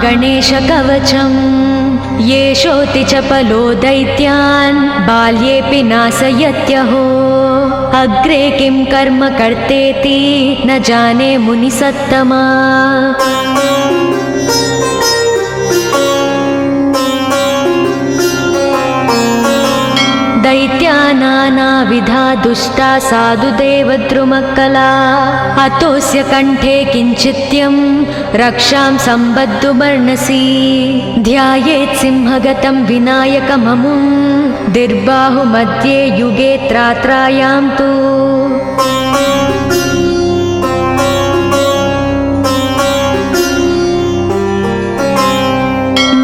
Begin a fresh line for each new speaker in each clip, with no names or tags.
गणेशकवचम् येषोऽति चपलो दैत्यान् बाल्येऽपि नाशयत्यहो अग्रे किं कर्म कर्तेति न जाने मुनिसत्तमा। दैत्या नानाविधा दुष्टा साधुदेवद्रुमक्कला अतोऽस्य कण्ठे किञ्चित्यं रक्षां सम्बद्धुमर्णसि ध्यायेत् सिंहगतं विनायकममुं दिर्बाहुमध्ये युगे त्रात्रायां तु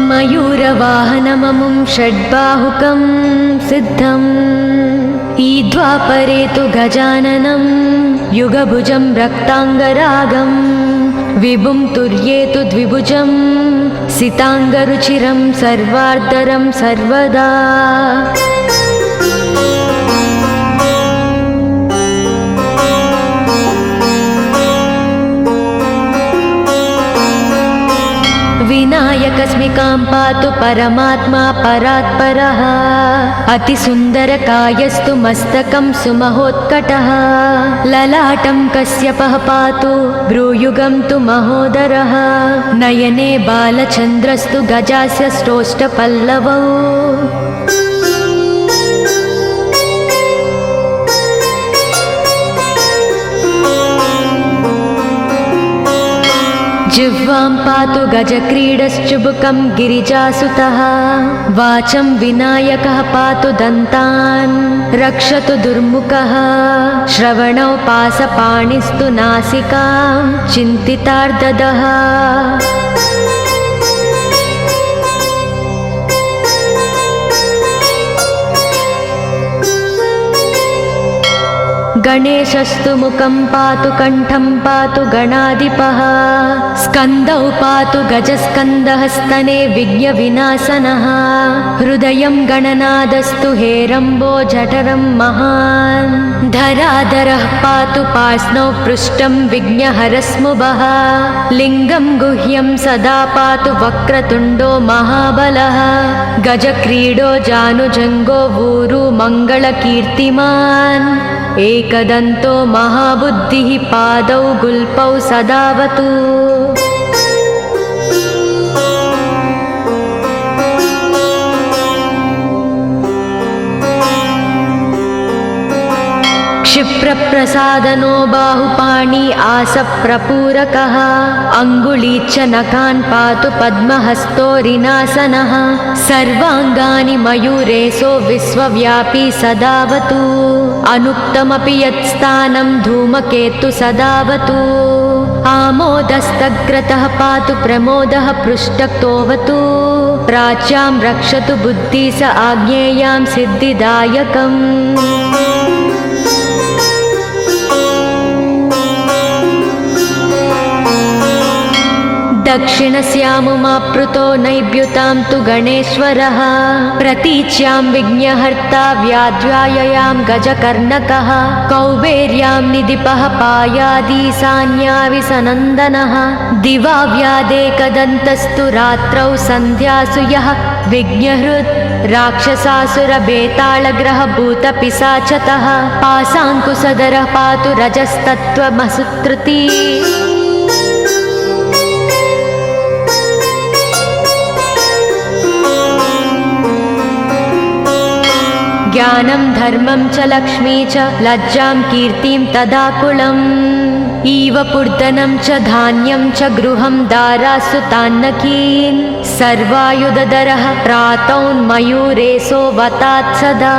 मयूरवाहनममुं षड्बाहुकं सिद्धम् ईद्वापरे तु गजाननं युगभुजं रक्ताङ्गरागं विभुं तुर्येतु द्विभुजं सिताङ्गरुचिरं सर्वार्धरं सर्वदा। विनायकस्मिकां पातु परमात्मा परात्परः अतिसुन्दरकायस्तु मस्तकं सुमहोत्कटः ललाटं कश्यपः पातु भ्रूयुगं तु महोदरः नयने बालचन्द्रस्तु गजास्य श्रोष्ठपल्लवौ जिह्वां पातु गजक्रीडश्चुबुकं गिरिजासुतः वाचं विनायकः पातु दन्तान् रक्षतु दुर्मुखः श्रवणौ पासपाणिस्तु नासिकां चिन्तितार्ददः गणेशस्तु मुखं पातु कण्ठं पातु गणाधिपः स्कन्दौ पातु गजस्कन्दः स्तने विघ्नविनाशनः हृदयं गणनादस्तु हेरम्बो जठरं महान् धराधरः पातु पार्ष्णौ पृष्ठं विघ्नहरस्मुभः लिङ्गं गुह्यं सदा पातु वक्रतुण्डो महाबलः गजक्रीडो जानुजङ्गो ऊरु मङ्गलकीर्तिमान् एकदन्तो महाबुद्धिः पादौ गुल्पौ सदावतु क्षिप्रप्रसादनो बाहुपाणि आसप्रपूरकः अङ्गुलीच्च नखान् पातु पद्महस्तोरिनासनः सर्वाङ्गानि मयूरेशो विश्वव्यापी सदावतु अनुक्तमपि यत्स्थानं धूमकेतु सदावतु आमोदस्तग्रतः पातु प्रमोदः पृष्ठतोऽवतु प्राच्यां रक्षतु बुद्धि स आज्ञेयां सिद्धिदायकम् दक्षिणस्यामुमाप्लुतो नैव्युतां तु गणेश्वरः प्रतीच्यां विघ्नहर्ता व्याध्याययां गजकर्णकः कौबेर्यां निधिपः पायादीशान्याविसनन्दनः दिवा व्यादेकदन्तस्तु रात्रौ सन्ध्यासु यः विघ्नहृत् राक्षसासुरबेतालग्रहभूतपिशाचतः पाशाङ्कुशधरः पातु रजस्तत्त्वमसुत्रुति ज्ञानं धर्मं च लक्ष्मी च लज्जां कीर्तिं तदाकुलम् इव पूर्धनं च धान्यं च गृहं दारासु तान्नकीन् सर्वायुधधरः प्रातौन्मयूरेशो वतात् सदा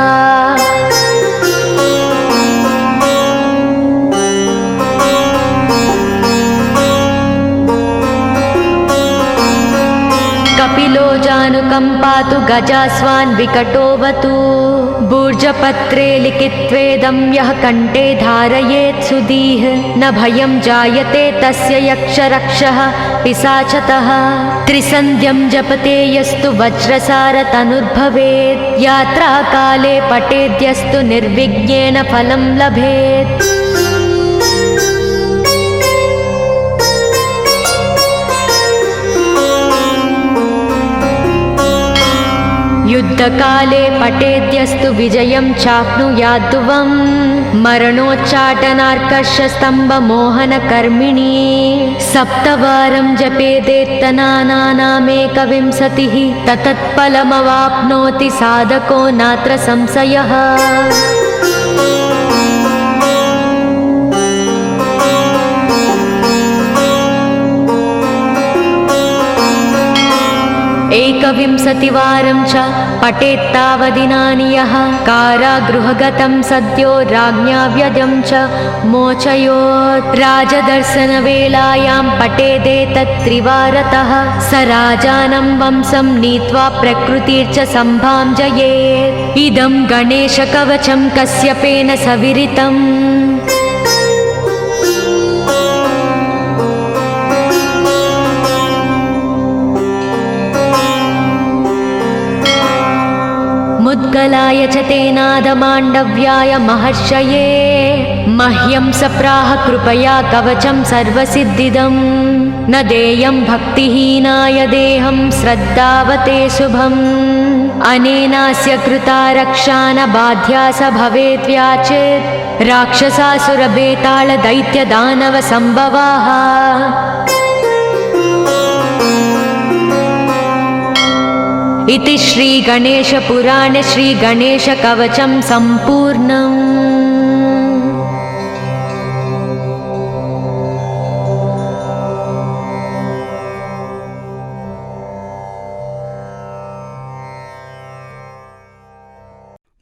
कपिलो जानुकं पातु गजास्वान् विकटोऽवतु भूर्जपत्रे लिखित्वेदं यः कण्ठे धारयेत् सुधीः न भयं जायते तस्य यक्षरक्षः पिशाचतः त्रिसन्ध्यं जपते यस्तु वज्रसारतनुर्भवेत् यात्राकाले पठेद्यस्तु निर्विघ्नेन फलं लभेत् युद्धकाले पठेद्यस्तु विजयं चाप्नुयाद्ध्रुवम् मरणोच्चाटनार्कर्षस्तम्भमोहनकर्मिणी सप्तवारं जपेदेत्तनानामेकविंशतिः ततत्फलमवाप्नोति साधको नात्र संशयः। एकविंशतिवारं च पठेत्तावदिनानि यः कारागृहगतं सद्यो राज्ञा व्यजं च मोचयोत् राजदर्शनवेलायां पठेदेतत्त्रिवारतः स राजानं वंशं नीत्वा प्रकृतिर्च सम्भाञ्जयेत्। इदं गणेशकवचं कश्यपेन सविरितम्। मुद्गलाय च तेनादमाण्डव्याय महर्षये मह्यं सप्राह कृपया कवचं सर्वसिद्धिदम् न देयं भक्तिहीनाय देहं श्रद्धावते शुभम् अनेनास्य कृता रक्षा न बाध्या स भवेद्व्याचेत् राक्षसासुरबेतालदैत्यदानवसम्भवाः। इति श्रीगणेशपुराणे श्रीगणेशकवचं सम्पूर्णम्।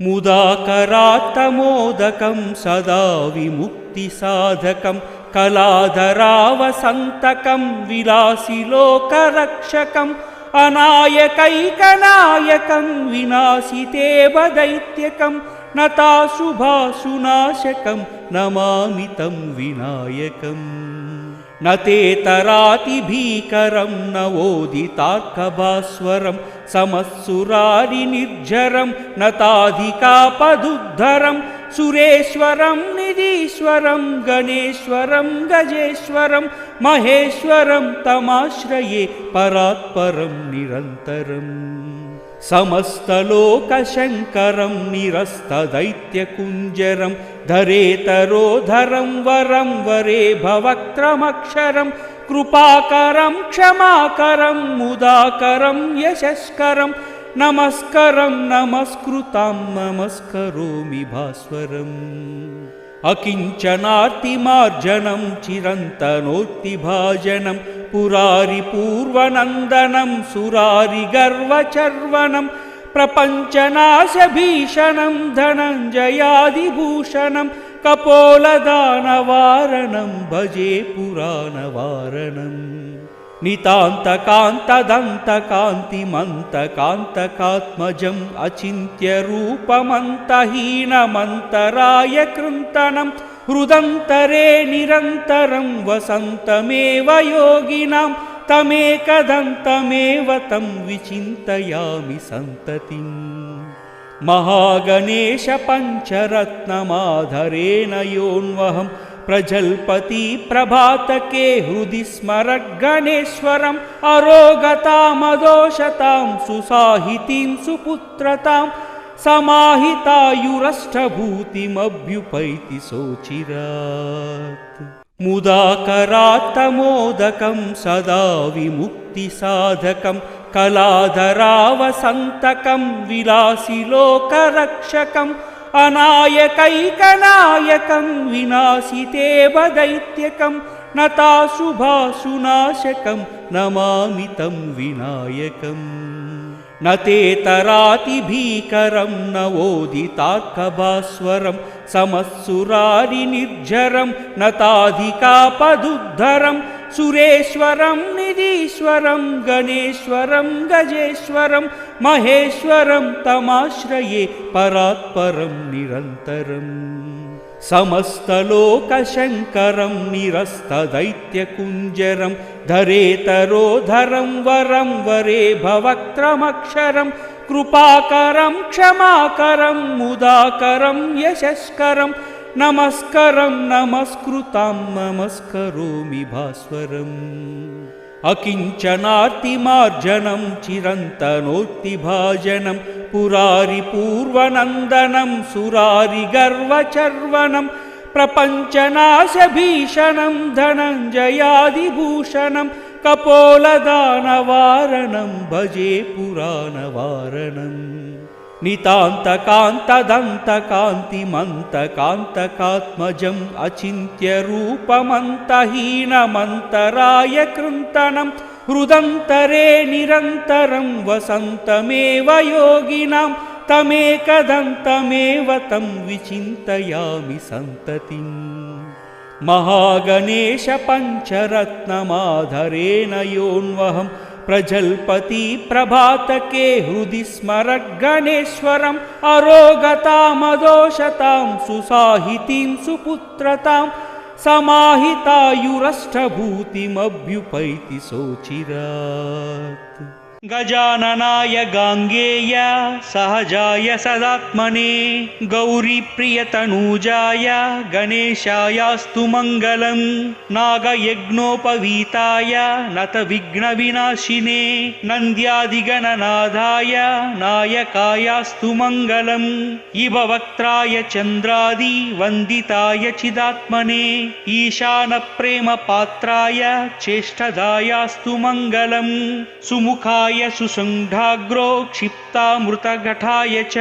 मुदाकरात्तमोदकं सदा विमुक्तिसाधकं कलाधरावसन्तकं विलासिलोकरक्षकम् अनायकैकनायकं विनाशितेव दैत्यकं नताशुभाशुनाशकं नमामि तं विनायकम्। न तेतरातिभीकरं नवोदितार्कभास्वरं समत्सुरारिनिर्झरं नताधिकापदुद्धरं सुरेश्वरं निधीश्वरं गणेश्वरं गजेश्वरं महेश्वरं तमाश्रये परात्परं निरन्तरम्। समस्तलोकशङ्करं निरस्तदैत्यकुञ्जरं धरेतरोधरं वरं वरे भवक्त्रमक्षरं कृपाकरं क्षमाकरं मुदाकरं यशस्करं नमस्करं नमस्कृतं नमस्करोमि भास्वरम्। अकिञ्चनार्तिमार्जनं चिरन्तनोक्तिभाजनं पुरारिपूर्वनन्दनं सुरारिगर्वचर्वनं प्रपञ्चनाशभीषणं धनञ्जयादिभूषणं कपोलदानवारणं भजे पुराणवारणम्। नितान्तकान्तदन्तकान्तिमन्तकान्तकात्मजम् अचिन्त्यरूपमन्तहीनमन्तराय कृन्तनं हृदन्तरे निरन्तरं वसन्तमेव योगिनां तमेकदन्तमेव तं विचिन्तयामि सन्ततिम्। महागणेश पञ्चरत्नमाधरेण योऽन्वहं प्रजल्पति प्रभातके हृदि स्मरगणेश्वरम् अरोगतामदोषतां सुसाहितीं सुपुत्रतां समाहितायुरष्टभूतिमभ्युपैति सोचिरात्। मुदाकरात्तमोदकं सदा विमुक्तिसाधकं कलाधरावसन्तकं विलासिलोकरक्षकम् अनायकैकनायकं विनाशितेव दैत्यकं नताशुभाशुनाशकं नमामि तं विनायकम्। न तेतरातिभीकरं नवोदितार्कभास्वरं समत्सुरारिनिर्झरं नताधिकापदुद्धरं सुरेश्वरं निधीश्वरं गणेश्वरं गजेश्वरं महेश्वरं तमाश्रये परात्परं निरन्तरम्। समस्तलोकशङ्करं निरस्तदैत्यकुञ्जरं धरेतरोधरं वरं वरे भवक्त्रमक्षरं कृपाकरं क्षमाकरं मुदाकरं यशस्करं नमस्करं नमस्कृतं नमस्करोमि भास्वरम्। अकिञ्चनार्तिमार्जनं चिरन्तनोत्तिभाजनं पुरारिपूर्वनन्दनं सुरारिगर्वचर्वनं प्रपञ्चनाशभीषणं धनञ्जयादिभूषणं कपोलदानवारणं भजे पुराणवारणम् नितान्तकान्तदन्तकान्तिमन्तकान्तकात्मजम् अचिन्त्यरूपमन्तहीनमन्तराय कृन्तनं हृदन्तरे निरन्तरं वसन्तमेव योगिनां तमेकदन्तमेव तं विचिन्तयामि सन्ततिम् महागणेश पञ्चरत्नमाधरेण योऽन्वहं प्रजल्पति प्रभातके हृदि स्मरगणेश्वरम् अरोगतामदोषतां सुसाहितीं सुपुत्रतां समाहितायुरष्टभूतिमभ्युपैति सोचिरात् गजाननाय गाङ्गेय सहजाय सदात्मने गौरीप्रियतनूजाय गणेशायास्तु मङ्गलम् नागयज्ञोपवीताय नतविघ्नविनाशिने नन्द्यादिगणनाथाय नायकायास्तु मङ्गलम् इव वक्त्राय चन्द्रादि वन्दिताय चिदात्मने ईशानप्रेमपात्राय चेष्टदायास्तु मङ्गलम् सुमुखाय सुसङ्घाग्रो क्षिप्तामृतघटाय च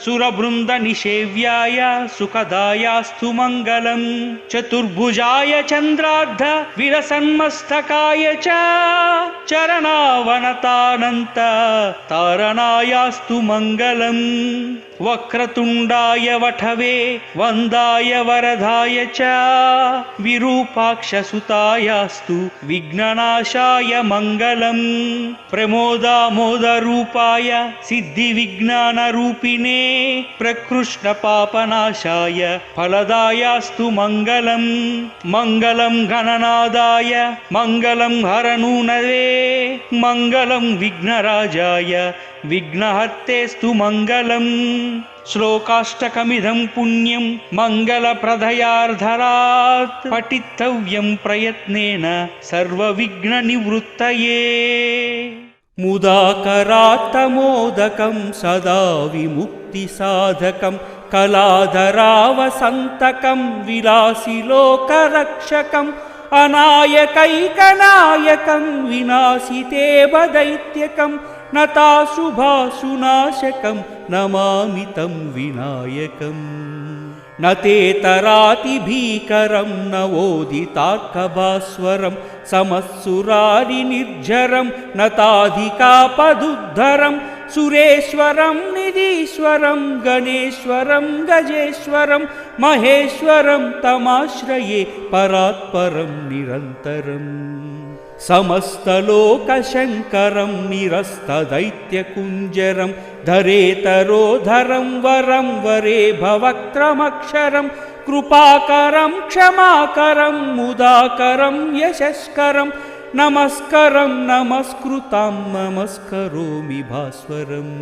सुरवृन्दनिषेव्याय सुखदायास्तु मङ्गलम् चतुर्भुजाय चन्द्रार्ध विलसन्मस्तकाय च चरणावनतानन्त तारणायास्तु मङ्गलम् वक्रतुण्डाय वठवे वन्दाय वरदाय च विरूपाक्षसुतायास्तु विघ्ननाशाय मङ्गलम् प्रमोदामोदरूपाय सिद्धिविज्ञानरूपिणे प्रकृष्णपापनाशाय फलदायास्तु मङ्गलम् मङ्गलं गणनादाय मङ्गलं हरनूनवे मङ्गलं विघ्नराजाय विघ्नहर्तेस्तु मङ्गलम् श्लोकाष्टकमिदं पुण्यं मङ्गलप्रदयार्धरात् पठितव्यं प्रयत्नेन सर्वविघ्ननिवृत्तये मुदाकरात्तमोदकं सदा विमुक्तिसाधकं कलाधरावसन्तकं विलासिलोकरक्षकम् अनायकैकनायकं विनाशितेव दैत्यकं नताशुभाशुनाशकं नमामि तं विनायकम् न तेतरातिभीकरं नवोदितार्कभास्वरं समत्सुरारिनिर्झरं नताधिकापदुद्धरं सुरेश्वरं निधीश्वरं गणेश्वरं गजेश्वरं महेश्वरं तमाश्रये परात्परं निरन्तरम् समस्तलोकशङ्करं निरस्तदैत्यकुञ्जरं धरेतरोधरं वरं वरे भवक्त्रमक्षरं कृपाकरं क्षमाकरं मुदाकरं यशस्करं नमस्करं नमस्कृतां नमस्करोमि भास्वरम्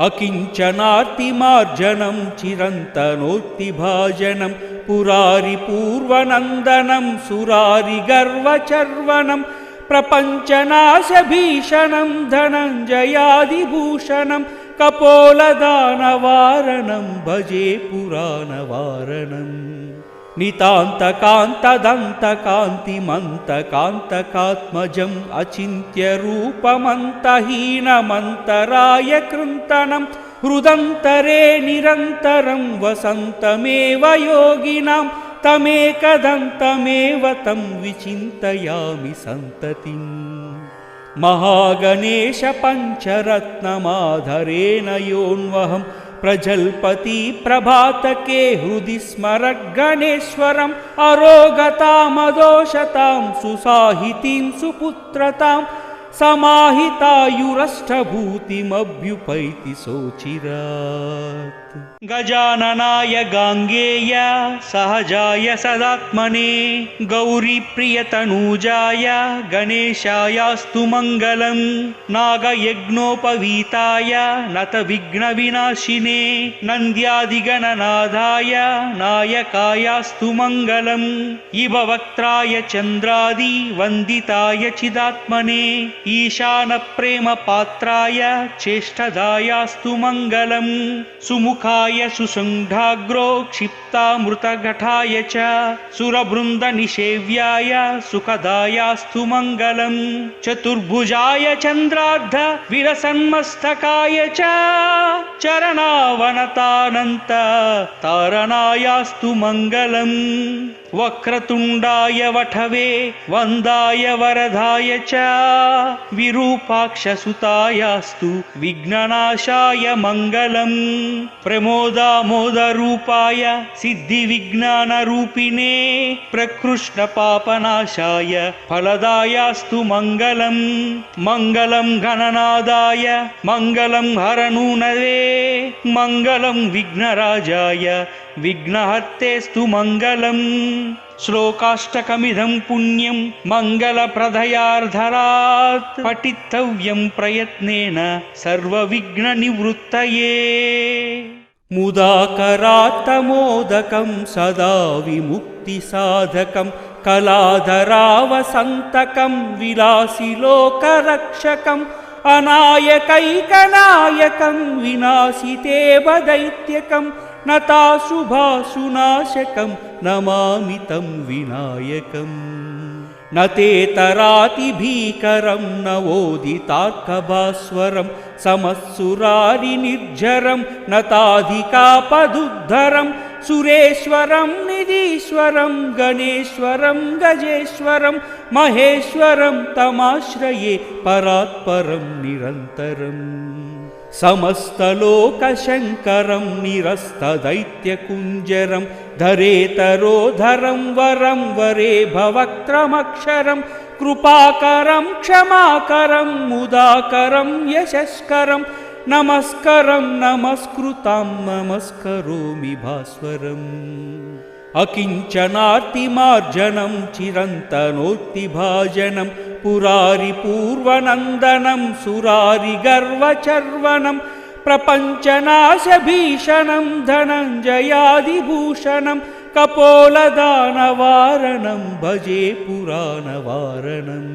अकिञ्चनार्तिमार्जनं चिरन्तनोत्तिभाजनं पुरारिपूर्वनन्दनं सुरारिगर्वचर्वनं प्रपञ्चनाशभीषणं धनञ्जयादिभूषणं कपोलदानवारणं भजे पुराणवारणम् नितान्तकान्तदन्तकान्तिमन्तकान्तकात्मजम् अचिन्त्यरूपमन्तहीनमन्तराय कृन्तनं हृदन्तरे निरन्तरं वसन्तमेव योगिनां तमेकदन्तमेव तं विचिन्तयामि सन्ततिम् महागणेश पञ्चरत्नमाधरेण योऽन्वहं प्रजल्पति प्रभातके हृदि स्मरगणेश्वरम् अरोगतामदोषतां सुसाहितीं सुपुत्रतां समाहितायुरष्टभूतिमभ्युपैति सोचिरात्। गजाननाय गाङ्गेय सहजाय सदात्मने गौरीप्रियतनूजाय गणेशायास्तु मङ्गलम् नागयज्ञोपवीताय नतविघ्नविनाशिने नन्द्यादिगणनाथाय नायकायास्तु मङ्गलम् इभवक्त्राय चन्द्रादि वन्दिताय चिदात्मने ईशानप्रेमपात्राय चेष्टदायास्तु मङ्गलम् सुमुखाय सुसङ्घाग्रो क्षिप्तामृतघटाय च सुरवृन्दनिषेव्याय सुखदायास्तु मङ्गलम् चतुर्भुजाय चन्द्रार्ध विलसन्मस्तकाय च चरणावनतानन्त तारणायास्तु मङ्गलम् वक्रतुण्डाय वठवे वन्दाय वरदाय च विरूपाक्षसुतायास्तु विघ्ननाशाय मङ्गलम् प्रमोदामोदरूपाय सिद्धिविज्ञानरूपिणे प्रकृष्णपापनाशाय फलदायास्तु मङ्गलम् मङ्गलं गणनादाय मङ्गलं हरनूनवे मङ्गलं विघ्नराजाय विघ्नहर्तेस्तु मङ्गलम् श्लोकाष्टकमिदं पुण्यं मङ्गलप्रदयार्धरात् पठितव्यं प्रयत्नेन सर्वविघ्ननिवृत्तये मुदाकरात्तमोदकं सदा विमुक्तिसाधकं कलाधरावसन्तकं विलासिलोकरक्षकम् अनायकैकनायकं विनाशितेव दैत्यकं नताशुभाशुनाशकं नमामि तं विनायकम् न तेतरातिभीकरं नवोदितार्कभास्वरं समत्सुरारिनिर्झरं नताधिकापदुद्धरं सुरेश्वरं निधीश्वरं गणेश्वरं गजेश्वरं महेश्वरं तमाश्रये परात्परं निरन्तरम् समस्तलोकशङ्करं निरस्तदैत्यकुञ्जरं धरेतरोधरं वरं वरे भवक्त्रमक्षरं कृपाकरं क्षमाकरं मुदाकरं यशस्करं नमस्करं नमस्कृतां नमस्करोमि भास्वरम् अकिञ्चनार्तिमार्जनं चिरन्तनोक्तिभाजनं पुरारिपूर्वनन्दनं सुरारिगर्वचर्वनं प्रपञ्चनाशभीषणं धनञ्जयादिभूषणं कपोलदानवारणं भजे पुराणवारणम्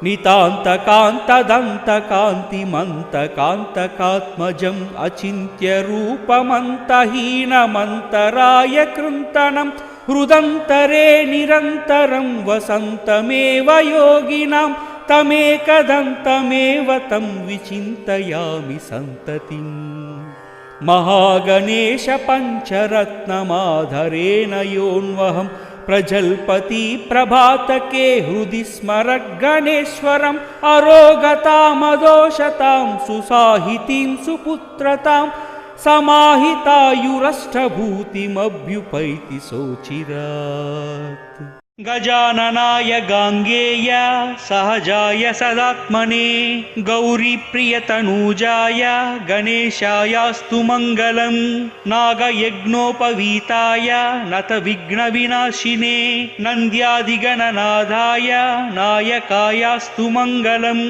नितान्तकान्तदन्तकान्तिमन्तकान्तकात्मजम् अचिन्त्यरूपमन्तहीनमन्तराय कृन्तनं हृदन्तरे निरन्तरं वसन्तमेव योगिनां तमेकदन्तमेव तं विचिन्तयामि सन्ततिम् महागणेश पञ्चरत्नमाधरेण योऽन्वहं प्रजल्पति प्रभातके हृदि स्मरगणेश्वरम् अरोगतामदोषतां सुसाहितीं सुपुत्रतां समाहितायुरष्टभूतिमभ्युपैति सोचिरात् गजाननाय गाङ्गेय सहजाय सदात्मने गौरीप्रियतनूजाय गणेशायास्तु मङ्गलम् नागयज्ञोपवीताय नतविघ्नविनाशिने नन्द्यादिगणनाथाय नायकायास्तु मङ्गलम्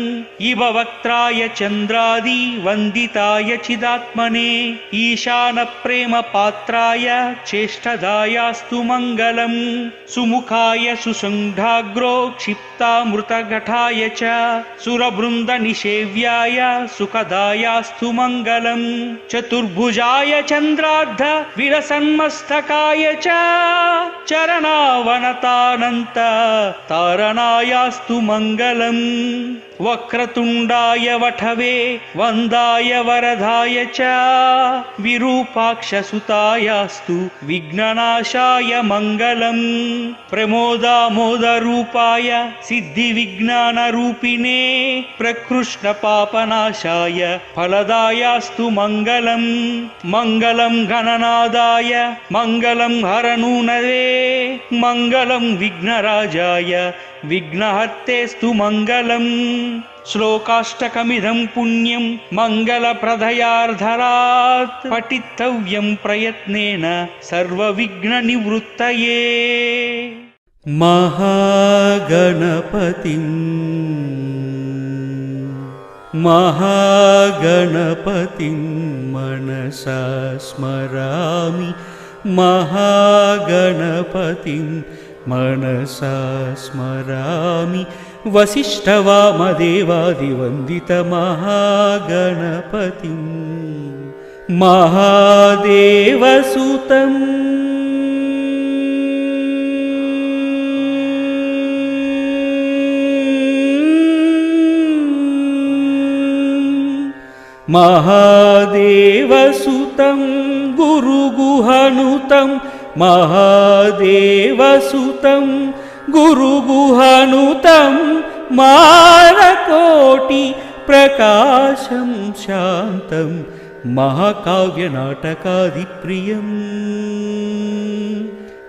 इभवक्त्राय चन्द्रादि वन्दिताय चिदात्मने ईशानप्रेमपात्राय चेष्टदायास्तु मङ्गलम् सुमुखाय सुसङ्घाग्रो क्षिप्तामृतघटाय च सुरवृन्दनिषेव्याय सुखदायास्तु मङ्गलम् चतुर्भुजाय चन्द्रार्ध विलसन्मस्तकाय च चरणावनतानन्त तारणायास्तु मङ्गलम् वक्रतुण्डाय वठवे वन्दाय वरदाय च विरूपाक्षसुतायास्तु विघ्ननाशाय मङ्गलम् प्रमोदामोदरूपाय सिद्धिविज्ञानरूपिणे प्रकृष्णपापनाशाय फलदायास्तु मङ्गलम् मङ्गलं गणनादाय मङ्गलं हरनूनवे मङ्गलं विघ्नराजाय विघ्नहर्तेस्तु मङ्गलम् श्लोकाष्टकमिदं पुण्यं मङ्गलप्रदयार्धरात् पठितव्यं प्रयत्नेन सर्वविघ्ननिवृत्तये।
महागणपतिं मनसा स्मरामि, महागणपतिं मनसा स्मरामि, वसिष्ठवामदेवादिवन्दितमहागणपतिं महादेवसुतम् महादेवसुतं गुरुगुहानुतं महादेवसुतं गुरुगुहानुतं मानकोटि प्रकाशं शान्तं महाकाव्यनाटकादिप्रियं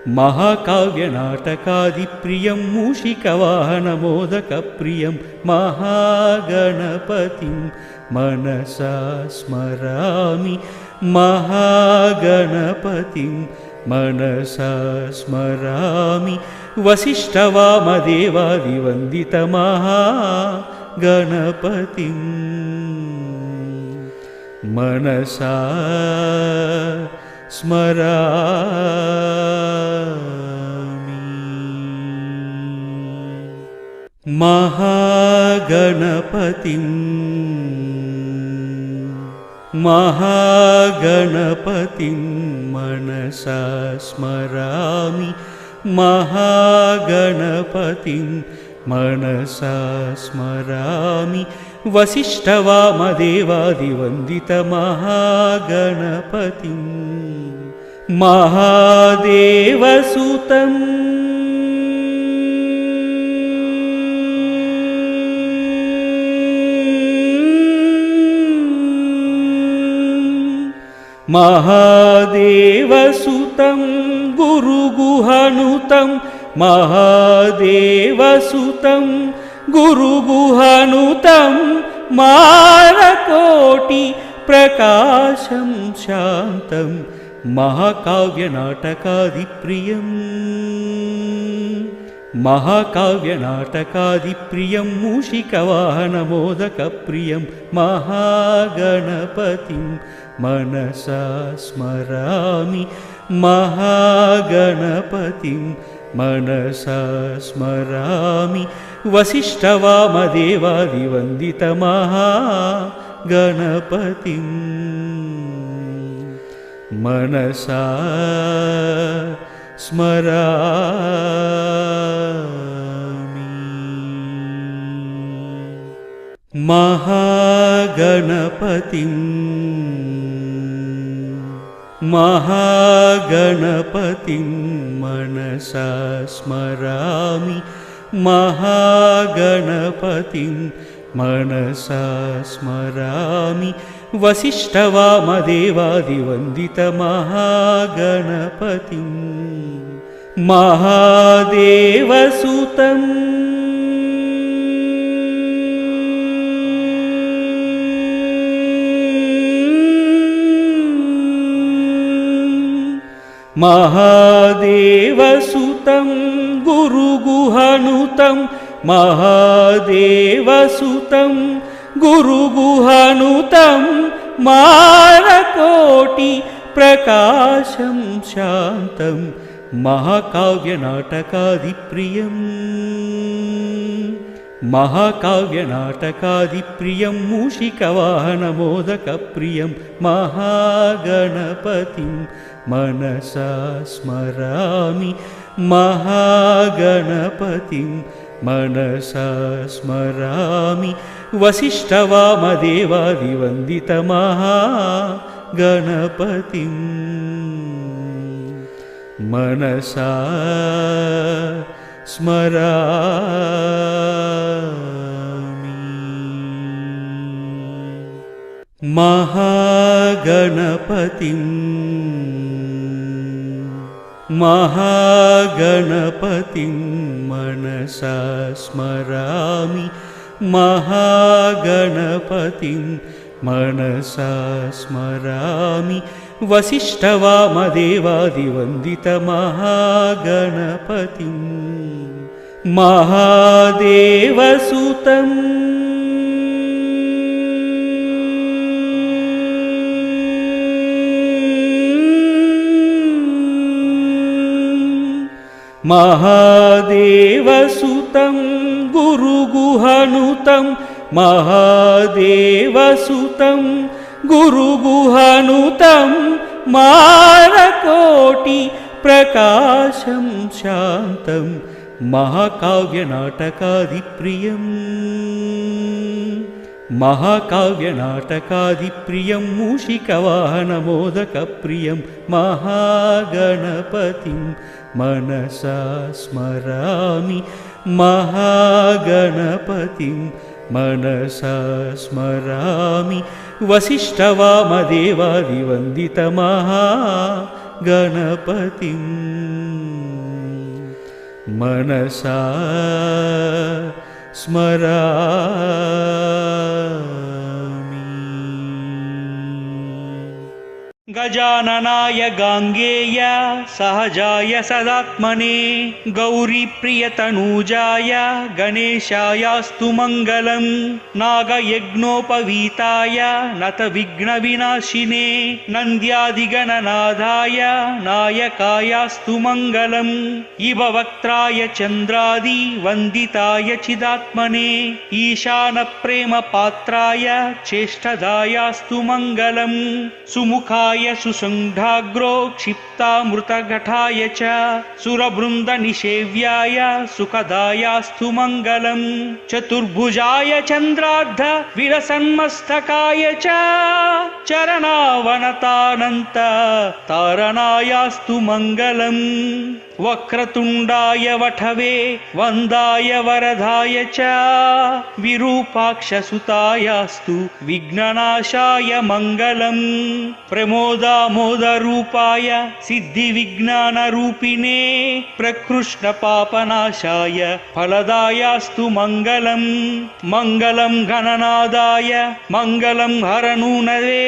महाकाव्यनाटकादिप्रियं मूषिकवाहनमोदकप्रियं महागणपतिं मनसा स्मरामि, महागणपतिं मनसा स्मरामि, वसिष्ठवामदेवादिवन्दितमहागणपतिं मनसा स्मरामि। महागणपतिं मनसा स्मरामि, महागणपतिं मनसा स्मरामि, वसिष्ठवामदेवादिवन्दितमहागणपतिं महादेवसुतम् महादेवसुतं गुरुगुहानुतं महादेवसुतं गुरुगुहानुतं मानकोटि प्रकाशं शान्तं महाकाव्यनाटकादिप्रियं महाकाव्यनाटकादिप्रियं मूषिकवाहनमोदकप्रियं महागणपतिं मनसा स्मरामि, महागणपतिं मनसा स्मरामि, वसिष्ठवामदेवादिवन्दितमहागणपतिं मनसा स्मरामि। महागणपतिं मनसा स्मरामि, महागणपतिं मनसा स्मरामि, वसिष्ठवामदेवादिवन्दितमहागणपतिं महादेवसुतम् महादेवसुतं गुरुगुहानुतं महादेवसुतं गुरुगुहानुतं मानकोटि प्रकाशं शान्तं महाकाव्यनाटकादिप्रियं महाकाव्यनाटकादिप्रियं मूषिकवाहनमोदकप्रियं महागणपतिं मनसा स्मरामि, महागणपतिं मनसा स्मरामि, वसिष्ठवामदेवादिवन्दितमहागणपतिं मनसा स्मरामि। महागणपतिं मनसा स्मरामि, महागणपतिं मनसा स्मरामि वसिष्ठवामदेवादिवन्दितमहागणपतिं महादेवसुतं महादेवसुतं गुरुगुहनुतं महादेवसुतं गुरुगुहनुतं मानकोटि प्रकाशं शान्तं महाकाव्यनाटकादिप्रियं मूषिकवाहनमोदकप्रियं महागणपतिं मनसा स्मरामि महागणपतिं मनसा स्मरामि वसिष्ठवामदेवादिवन्दितमहागणपतिं मनसा स्मरामि।
गजाननाय गाङ्गेय सहजाय सदात्मने गौरीप्रियतनूजाय गणेशायास्तु मङ्गलं नागयज्ञोपवीताय नतविघ्नविनाशिने नन्द्यादिगणनाथाय नायकायास्तु मङ्गलम् इव वक्त्राय चन्द्रादि वन्दिताय चिदात्मने ईशानप्रेमपात्राय चेष्टदायास्तु मङ्गलम् सुमुखाय सुषुण्डाग्रो क्षिप्तामृतघटाय च सुरवृन्दनिषेव्याय सुखदायास्तु मङ्गलम् चतुर्भुजाय चन्द्रार्ध विलसन्मस्तकाय च चरणावनतानन्त तारणायास्तु मङ्गलम् वक्रतुण्डाय वठवे वन्दाय वरदाय च विरूपाक्षसुतायास्तु विघ्ननाशाय मङ्गलम् प्रमोदामोदरूपाय सिद्धिविज्ञानरूपिणे प्रकृष्णपापनाशाय फलदायास्तु मङ्गलम् मङ्गलं गणनादाय मङ्गलं हरनूनवे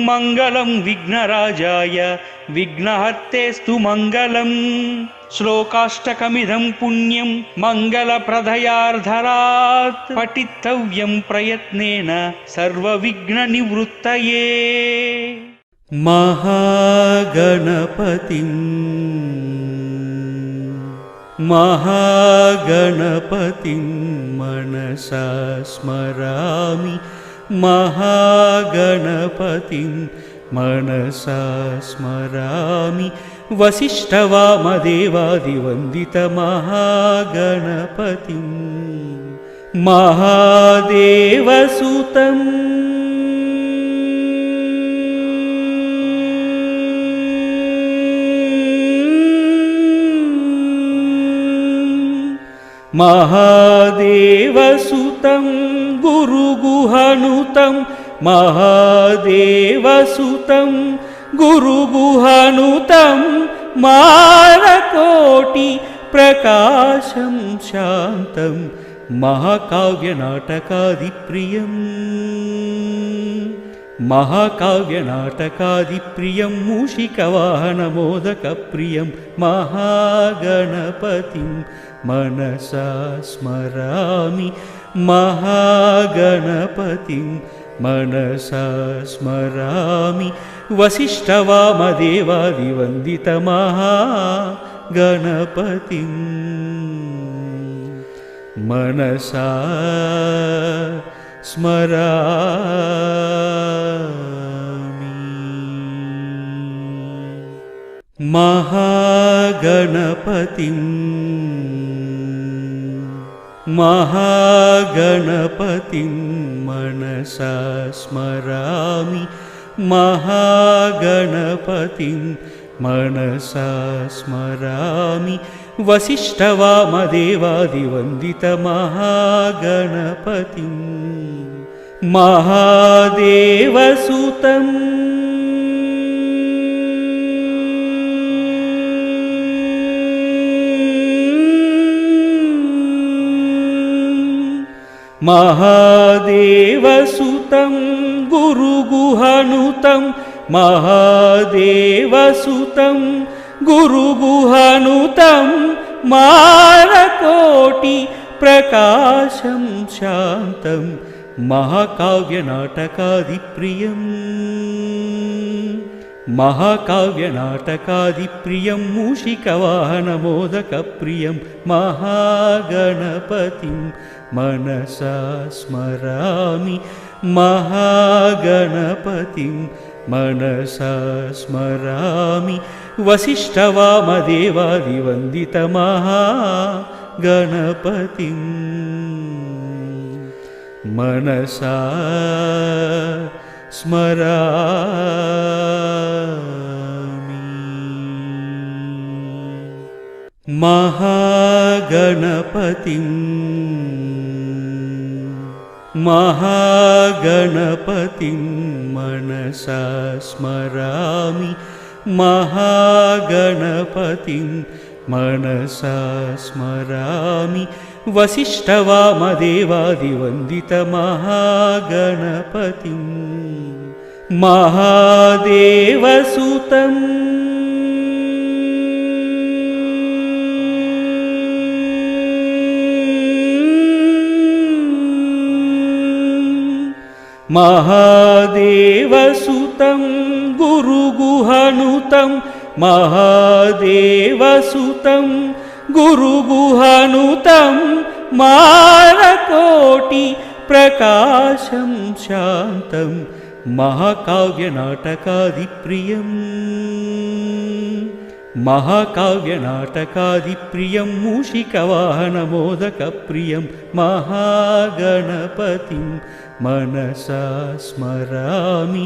मङ्गलं विघ्नराजाय विघ्नहर्तेस्तु मङ्गलम् श्लोकाष्टकमिदं पुण्यं मङ्गलप्रदयार्धरात् पठितव्यं प्रयत्नेन सर्वविघ्ननिवृत्तये।
महागणपतिं मनसा स्मरामि महागणपतिं मनसा स्मरामि वसिष्ठवामदेवादिवन्दितमहागणपतिं महादेवसुतं महादेवसुतं गुरुगुहनुतं महादेवसुतं गुरुगुहनुतं मानकोटि प्रकाशं शान्तं महाकाव्यनाटकादिप्रियं मूषिकवाहनमोदकप्रियं महागणपतिं मनसा स्मरामि महागणपतिं मनसा स्मरामि वसिष्ठवामदेवादिवन्दितमहागणपतिं मनसा स्मरामि। महागणपतिं मनसा स्मरामि महागणपतिं मनसा स्मरामि वसिष्ठवामदेवादिवन्दितमहागणपतिं महादेवसुतं महादेवसुतं गुरुगुहानुतं महादेवसुतं गुरुगुहानुतं मानकोटि प्रकाशं शान्तं महाकाव्यनाटकादिप्रियं मूषिकवाहनमोदकप्रियं महागणपतिं मनसा स्मरामि महागणपतिं मनसा स्मरामि वसिष्ठवामदेवादिवन्दितमहागणपतिं मनसा स्मरामि। महागणपतिं मनसा स्मरामि महागणपतिं मनसा स्मरामि वसिष्ठवामदेवादिवन्दितमहागणपतिं महादेवसुतं महादेवसुतं गुरुगुहानुतं महादेवसुतं गुरुगुहानुतं मानकोटि प्रकाशं शान्तं महाकाव्यनाटकादिप्रियं मूषिकवाहनमोदकप्रियं महागणपतिं मनसा स्मरामि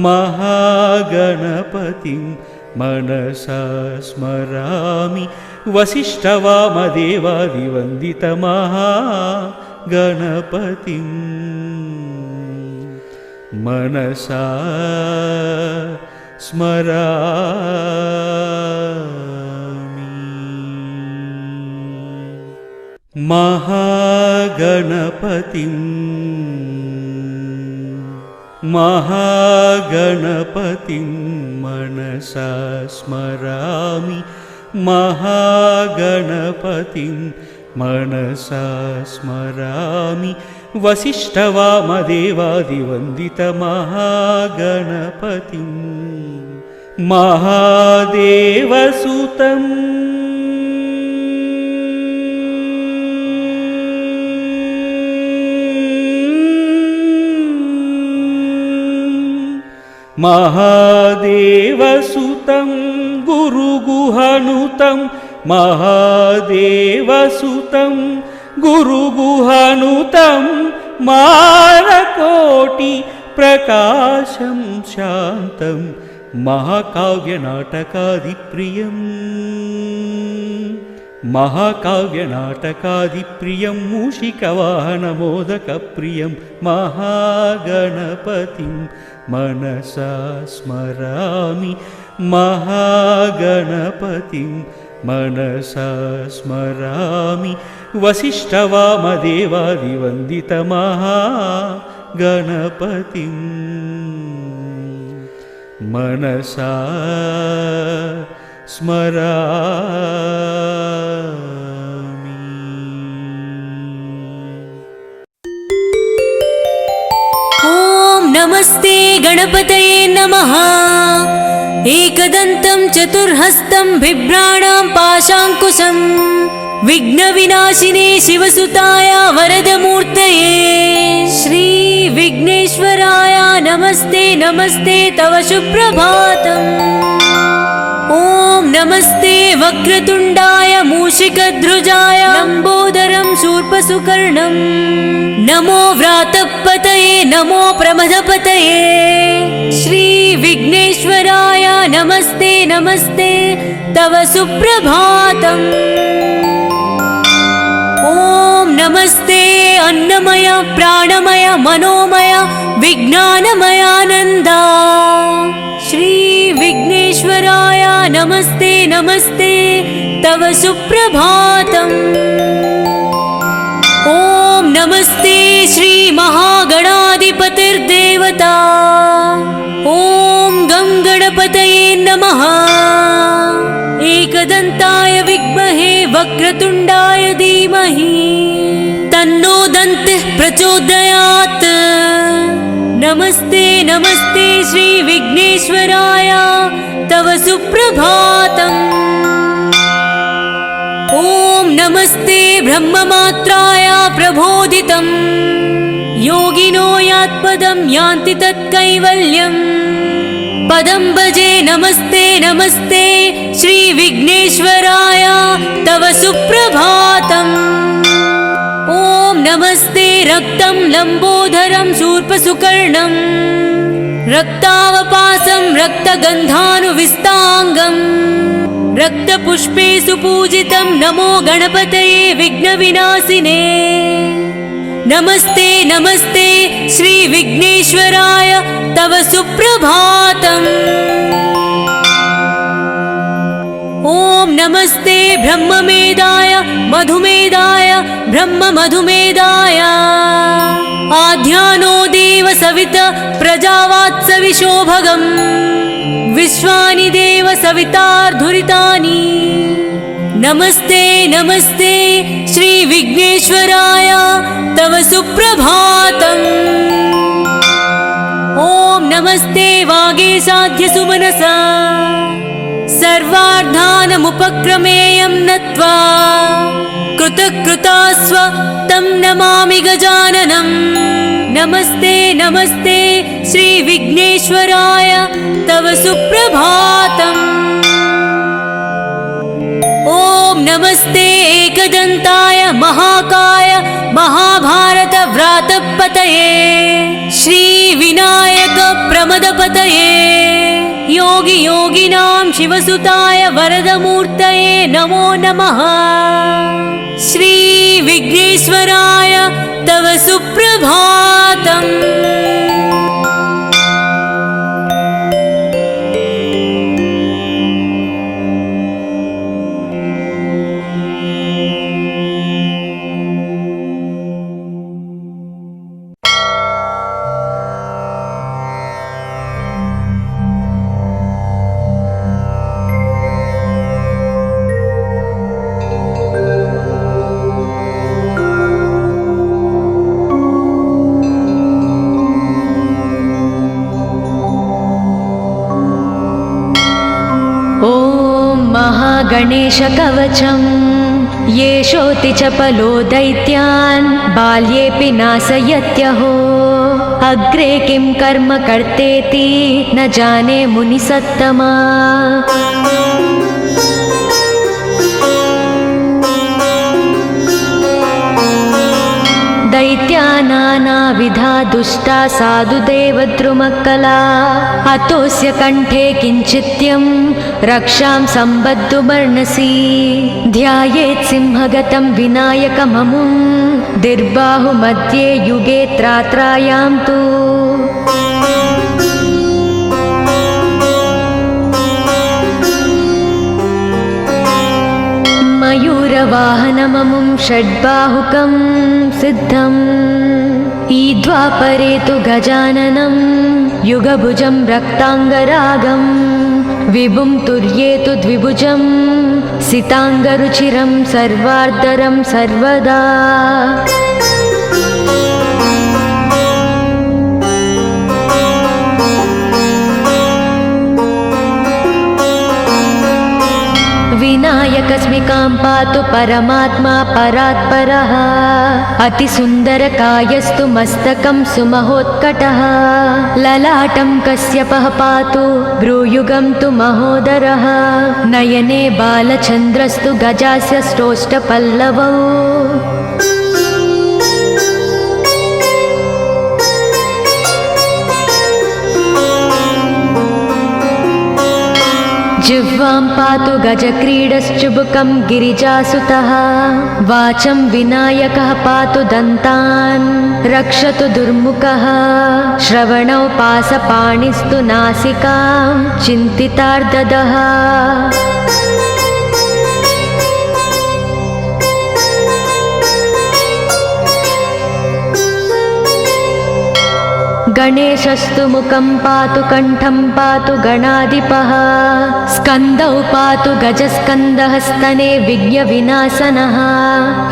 महागणपतिं मनसा स्मरामि वसिष्ठवामदेवादिवन्दितमहागणपतिं मनसा स्मरामि। महागणपतिं मनसा स्मरामि महागणपतिं मनसा स्मरामि वसिष्ठवामदेवादिवन्दितमहागणपतिं महादेवसुतं महादेवसुतं गुरुगुहानुतं महादेवसुतं गुरुगुहानुतं मानकोटि प्रकाशं शान्तं महाकाव्यनाटकादिप्रियं मूषिकवाहनमोदकप्रियं महागणपतिं मनसा स्मरामि महागणपतिं मनसा स्मरामि वसिष्ठवामदेवादिवन्दितमहागणपतिं मनसा स्मरामि।
ॐ नमस्ते गणपतये नमः। एकदन्तं चतुर्हस्तं बिभ्राणां पाशाङ्कुशं विघ्नविनाशिने शिवसुताय वरदमूर्तये श्री विघ्नेश्वराय नमस्ते नमस्ते तव सुप्रभातम्। ॐ नमस्ते वक्रतुण्डाय मूषिकध्रुजाय लम्बोदरं शूर्पसुकर्णं नमो व्रातपतये नमो प्रमदपतये श्री विघ्नेश्वराय नमस्ते नमस्ते तव सुप्रभातम्। ॐ नमस्ते अन्नमय प्राणमय मनोमय विज्ञानमयानन्दा श्री विघ्नेश्वराय नमस्ते नमस्ते तव सुप्रभातम्। ॐ नमस्ते श्रीमहागणाधिपतिर्देवता ॐ गं गणपतये नमः। एकदन्ताय विद्महे वक्रतुण्डाय धीमहि तन्नो दन्तिः प्रचोदयात्। नमस्ते नमस्ते श्री विघ्नेश्वराय तव सुप्रभातम्। ॐ नमस्ते ब्रह्ममात्राय प्रबोधितम् योगिनो यात्पदं यान्ति तत्कैवल्यम्। पदं भजे नमस्ते नमस्ते श्री विघ्नेश्वराय तव सुप्रभातम्। ॐ नमस्ते रक्तं लम्बोदरं शूर्पसुकर्णं रक्तावपासं रक्तगन्धानुविस्ताङ्गं रक्तपुष्पे सुपूजितं नमो गणपतये विघ्नविनाशिने। नमस्ते नमस्ते श्री विघ्नेश्वराय तव सुप्रभातम्। ॐ नमस्ते ब्रह्ममेधाय मधुमेधाय ब्रह्ममधुमेधाय आध्यानो देव सविता प्रजावात्सविशोभगम् विश्वानि देव सवितार्धुरितानि। नमस्ते नमस्ते श्री विघ्नेश्वराय तव सुप्रभातम्। ॐ नमस्ते वागीशाद्य सुमनसा सर्वार्थानमुपक्रमेयं नत्वा कृतकृतास्व तं नमामि गजाननं। नमस्ते नमस्ते श्री विघ्नेश्वराय तव सुप्रभातम्। ॐ नमस्ते एकदन्ताय महाकाय महाभारत व्रातपतये श्री विनायक प्रमदपतये योगी योगिनां शिवसुताय वरदमूर्तये नमो नमः। श्री विघ्नेश्वराय तव सुप्रभातम्।
गणेशकवचं येषोति चपलो दैत्यान् बाल्येऽपि नाशयत्यहो अग्रे किं कर्म कर्तेति न जाने मुनिसत्तमा। दैत्यानानाविधा दुष्टा साधुदेवद्रुमक्कला अतोऽस्य कण्ठे किञ्चित्यं रक्षां सम्बद्धुमर्णसि ध्यायेत् सिंहगतं विनायकममुं दिर्बाहुमध्ये युगे त्रात्रायां तु मयूरवाहनममुं षड्बाहुकं सिद्धम् ईद्वापरे तु गजाननं युगभुजं रक्ताङ्गरागं विभुं तुर्ये तु द्विभुजं सिताङ्गरुचिरं सर्वार्धरं सर्वदा। विनायकस्मिकां पातु परमात्मा परात्परः अतिसुन्दरकायस्तु मस्तकं सुमहोत्कटः ललाटं कश्यपः पातु भ्रूयुगं तु महोदरः नयने बालचन्द्रस्तु गजास्य स्रोष्ठपल्लवौ जिह्वां पातु गजक्रीडश्चुबुकं गिरिजासुतः वाचं विनायकः पातु दन्तान् रक्षतु दुर्मुखः श्रवणौ पासपाणिस्तु नासिकां चिन्तितार्ददः। गणेशस्तु मुखं पातु कण्ठं पातु गणाधिपः स्कन्दौ पातु गजस्कन्दः स्तने विघ्नविनाशनः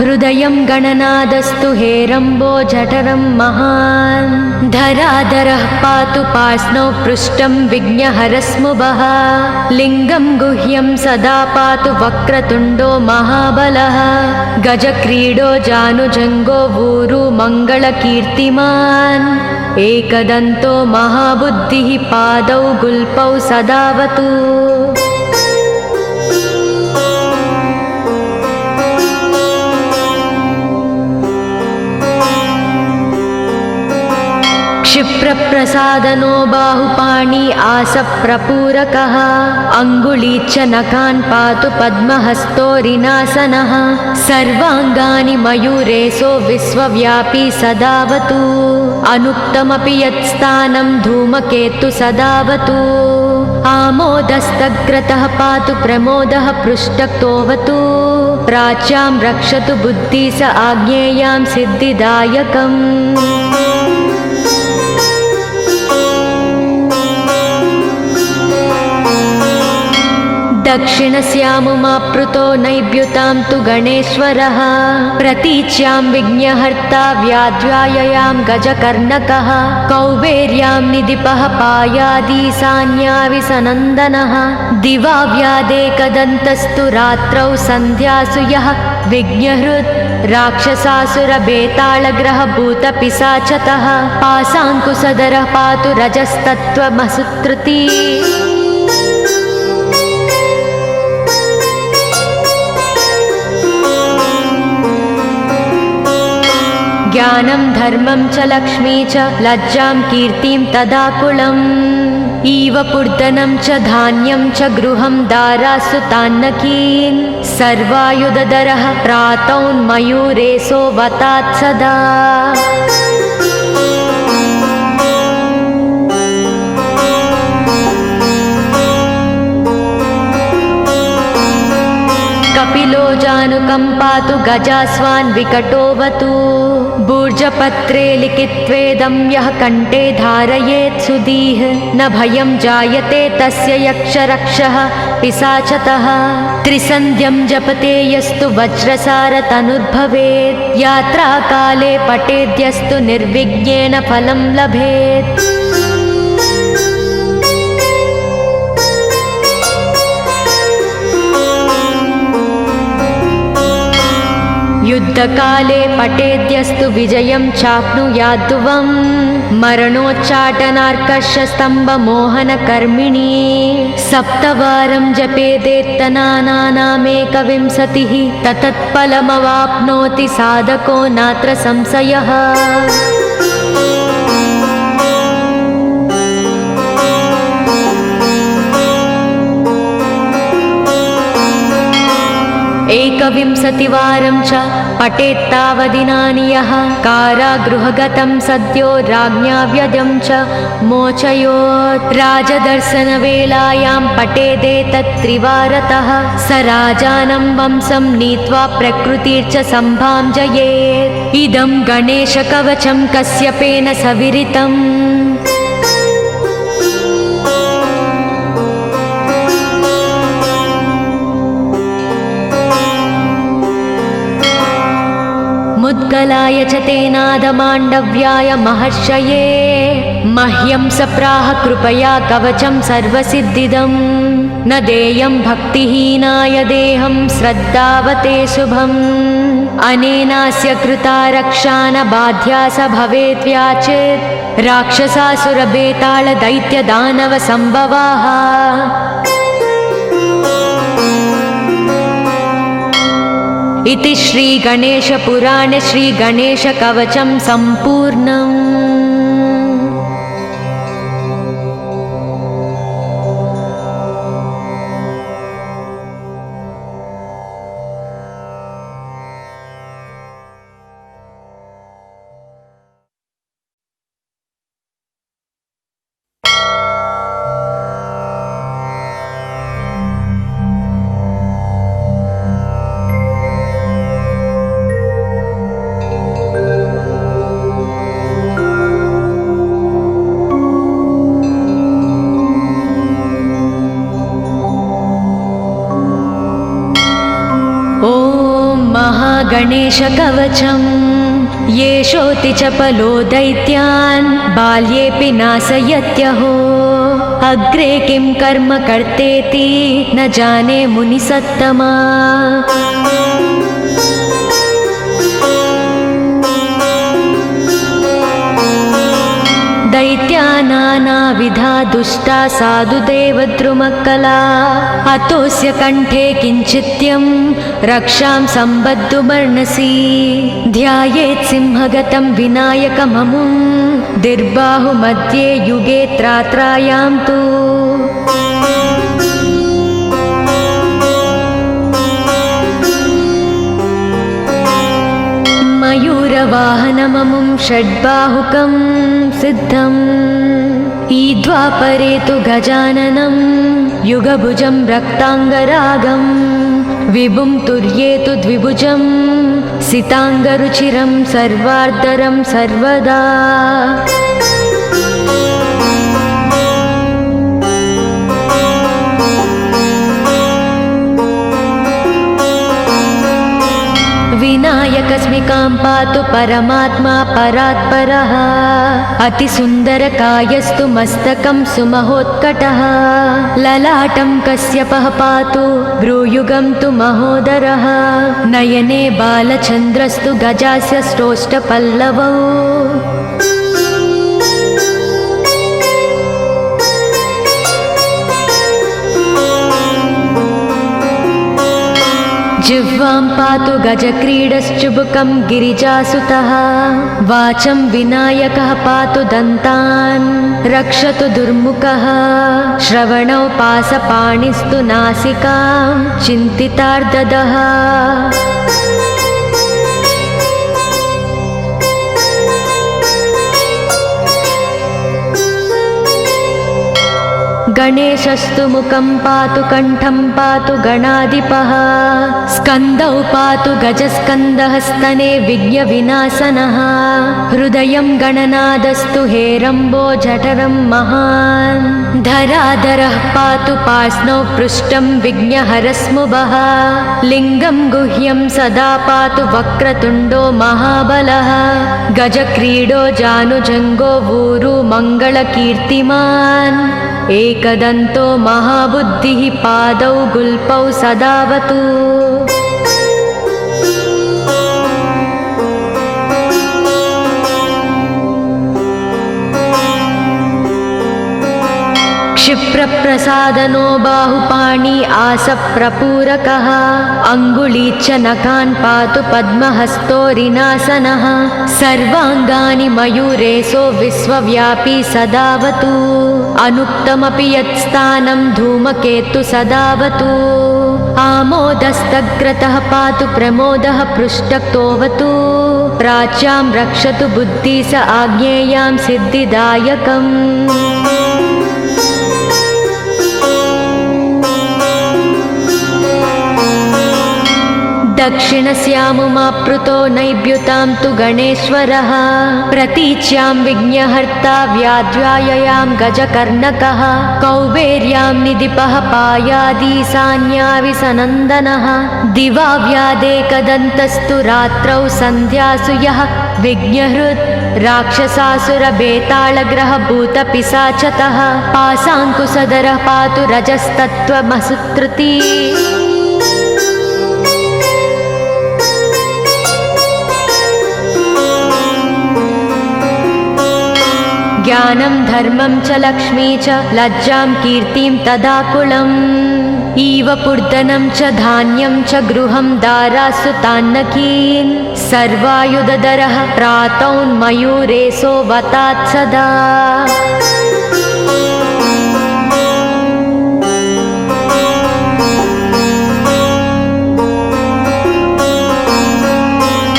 हृदयं गणनादस्तु हेरम्बो जठरं महान् धराधरः पातु पार्ष्णौ पृष्ठं विघ्नहरस्मुभः लिङ्गं गुह्यं सदा पातु वक्रतुण्डो महाबलः गजक्रीडो जानुजङ्गो ऊरु मङ्गलकीर्तिमान् एकदन्तो महाबुद्धिः पादौ गुल्पौ सदावतु क्षिप्रप्रसादनो बाहुपाणि आसप्रपूरकः अङ्गुलीच्च नखान् पातु पद्महस्तोरिनासनः सर्वाङ्गानि मयूरेशो विश्वव्यापी सदावतु अनुक्तमपि यत्स्थानं धूमकेतु सदावतु आमोदस्तग्रतः पातु प्रमोदः पृष्ठक्तोऽवतु प्राच्यां रक्षतु बुद्धि स आज्ञेयां सिद्धिदायकम् दक्षिणस्यामुमाप्लुतो नैव्युतां तु गणेश्वरः प्रतीच्यां विघ्नहर्ता व्याध्याययां गजकर्णकः कौबेर्यां निधिपः पायादीशान्याविसनन्दनः दिवा व्यादेकदन्तस्तु रात्रौ सन्ध्यासु यः विघ्नहृत् राक्षसासुरबेताళग्रहभूतपिशाचतः पाशाङ्कुशधरः पातु रजस्तत्त्वमसुत्रुती ज्ञानं धर्मं च लक्ष्मी च लज्जां कीर्तिं तदाकुलम् इव पूर्धनं च धान्यं च गृहं दारासु तान्नकीन् सर्वायुधधरः प्रातौन्मयूरेशो वतात् सदा कपिलो जानुकं पातु गजास्वान् विकटोऽवतु भूर्जपत्रे लिखित्वेदं यः कण्ठे धारयेत् सुधीः न भयं जायते तस्य यक्षरक्षः पिशाचतः त्रिसन्ध्यं जपते यस्तु वज्रसारतनुर्भवेत् यात्राकाले पठेद्यस्तु निर्विघ्नेन फलं लभेत् युद्धकाले पठेद्यस्तु विजयं चाप्नुयाद्ध्रुवम् मरणोच्चाटनार्कषस्तम्भमोहनकर्मिणी सप्तवारं जपेदेत्तनानामेकविंशतिः ततत्फलमवाप्नोति साधको नात्र संशयः एकविंशतिवारं च पठेत्तावदिनानि यः कारागृहगतं सद्यो राज्ञा व्यदं च मोचयोत् राजदर्शनवेलायां पठेदेतत्त्रिवारतः स राजानं वंशं नीत्वा प्रकृतिर्च सम्भां जयेत् इदं गणेशकवचं कश्यपेन सविरितम् मुद्गलाय च तेनादमाण्डव्याय महर्षये मह्यं सप्राह कृपया कवचं सर्वसिद्धिदं न देयं भक्तिहीनाय देहं श्रद्धावते शुभम् अनेनास्य कृता रक्षा न बाध्या स भवेत् व्याचेत् राक्षसासुरबेताళदैत्यदानवसम्भवाः इति श्रीगणेशपुराणे श्रीगणेशकवचं सम्पूर्णम्। महागणेशकवचम् येषोऽति चपलो दैत्यान् बाल्येऽपि नाशयत्यहो अग्रे किं कर्म कर्तेति न जाने मुनिसत्तमा दैत्यानानाविधा दुष्टा साधुदेवद्रुमक्कला अतोऽस्य कण्ठे किञ्चित्यं रक्षां सम्बद्धुमर्णसि ध्यायेत् सिंहगतं विनायकममुं दिर्बाहुमध्ये युगे त्रात्रायां तु मयूरवाहनममुं षड्बाहुकं सिद्धम् ईद्वापरे तु गजाननं युगभुजं रक्ताङ्गरागं विभुं तुर्ये तु द्विभुजं सिताङ्गरुचिरं सर्वार्धरं सर्वदा विनायकस्मिकां पातु परमात्मा परात्परः अतिसुन्दरकायस्तु मस्तकं सुमहोत्कटः ललाटं कश्यपः पातु भ्रूयुगं तु महोदरः नयने बालचन्द्रस्तु गजास्य श्रोष्ठपल्लवौ जिह्वां पातु गजक्रीडश्चुबुकं गिरिजासुतः वाचं विनायकः पातु दन्तान् रक्षतु दुर्मुखः श्रवणौ पासपाणिस्तु नासिकां चिन्तितार्ददः गणेशस्तु मुखं पातु कण्ठं पातु गणाधिपः स्कन्दौ पातु गजस्कन्दः स्तने विघ्नविनाशनः हृदयं गणनादस्तु हेरम्बो जठरं महान् धराधरः पातु पार्ष्णौ पृष्ठं विघ्नहरस्मुभः लिङ्गं गुह्यं सदा पातु वक्रतुण्डो महाबलः गजक्रीडो जानुजङ्गो ऊरु मङ्गलकीर्तिमान् एकदन्तो महाबुद्धिः पादौ गुल्पौ सदावतु क्षिप्रप्रसादनो बाहुपाणि आसप्रपूरकः अङ्गुली च नखान् पातु पद्महस्तोरिनासनः सर्वाङ्गानि मयूरेशो विश्वव्यापी सदावतु अनुक्तमपि यत्स्थानं धूमकेतु सदावतु आमोदस्तग्रतः पातु प्रमोदः पृष्ठक्तोऽवतु प्राच्यां रक्षतु बुद्धि स आज्ञेयां सिद्धिदायकम् दक्षिणस्यामुमाप्लुतो नैव्युतां तु गणेश्वरः प्रतीच्यां विघ्नहर्ता व्याध्याययां गजकर्णकः कौबेर्यां निधिपः पायादीशान्याविसनन्दनः दिवा व्यादेकदन्तस्तु रात्रौ सन्ध्यासु यः विघ्नहृत् राक्षसासुरबेताళग्रहभूतपिशाचतः पाशाङ्कुशधरः पातु रजस्तत्त्वमसुत्रुती ज्ञानं धर्मं च लक्ष्मी च लज्जां कीर्तिं तदाकुलम् इव पूर्धनं च धान्यं च गृहं दारासुतान्नकीन् सर्वायुधधरः प्रातौन्मयूरेशो वतात् सदा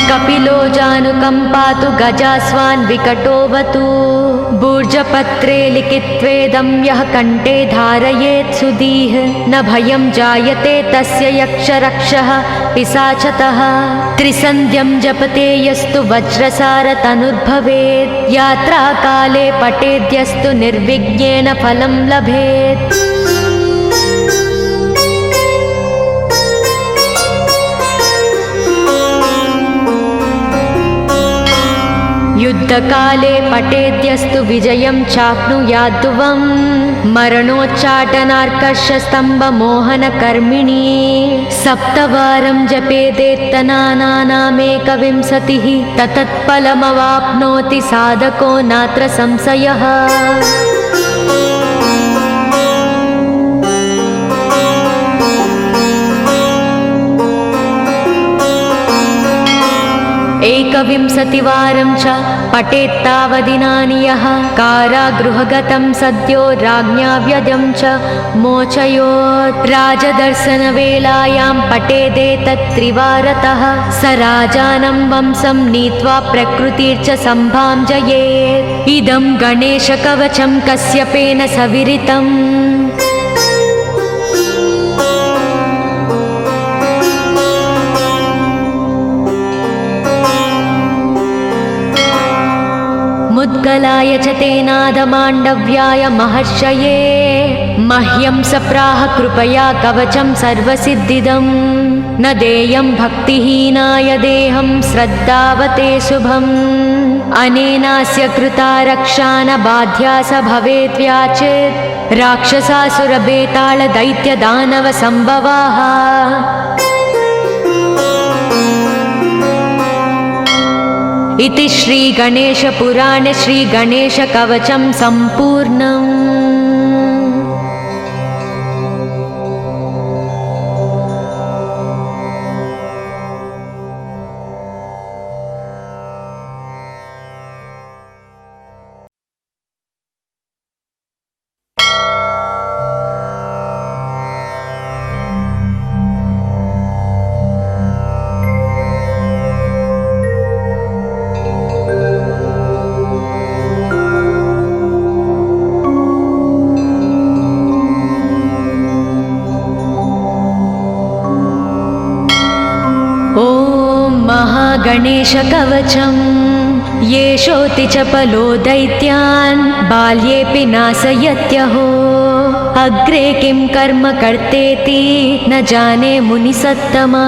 कपिलो जानुकं पातु गजास्वान् विकटोऽवतु भूर्जपत्रे लिखित्वेदं यः कण्ठे धारयेत् सुधीः न भयं जायते तस्य यक्षरक्षः पिशाचतः त्रिसन्ध्यं जपते यस्तु वज्रसारतनुर्भवेत् यात्राकाले पठेद्यस्तु निर्विघ्नेन फलं लभेत् युद्धकाले पठेद्यस्तु विजयं चाप्नुयाद्ध्रुवं मरणोच्चाटनार्कषस्तम्भमोहनकर्मिणी सप्तवारं जपेदेत्तनानामेकविंशतिः ततत्फलमवाप्नोति साधको नात्र संशयः। एकविंशतिवारं च पठेत्तावदिनानि यः कारागृहगतं सद्यो राज्ञा व्यजं च मोचयोत् राजदर्शनवेलायां पठेदेतत्त्रिवारतः स राजानं वंशं नीत्वा प्रकृतिर्च सम्भां जयेत्। इदं गणेशकवचं कश्यपेन सविरितम्। मुद्गलाय च तेनादमाण्डव्याय महर्षये मह्यं सप्राह कृपया कवचं सर्वसिद्धिदं न देयं भक्तिहीनाय देहं श्रद्धावते शुभम् अनेनास्य कृता रक्षा न बाध्या स भवेद्व्याचेत् राक्षसासुरबेतालदैत्यदानवसम्भवाः। इति श्रीगणेशपुराणे श्रीगणेशकवचं सम्पूर्णम्। गणेशकवचं येषोऽति चपलो दैत्यान् बाल्येऽपि नाशयत्यहो अग्रे किं कर्म कर्तेति न जाने मुनिसत्तमा।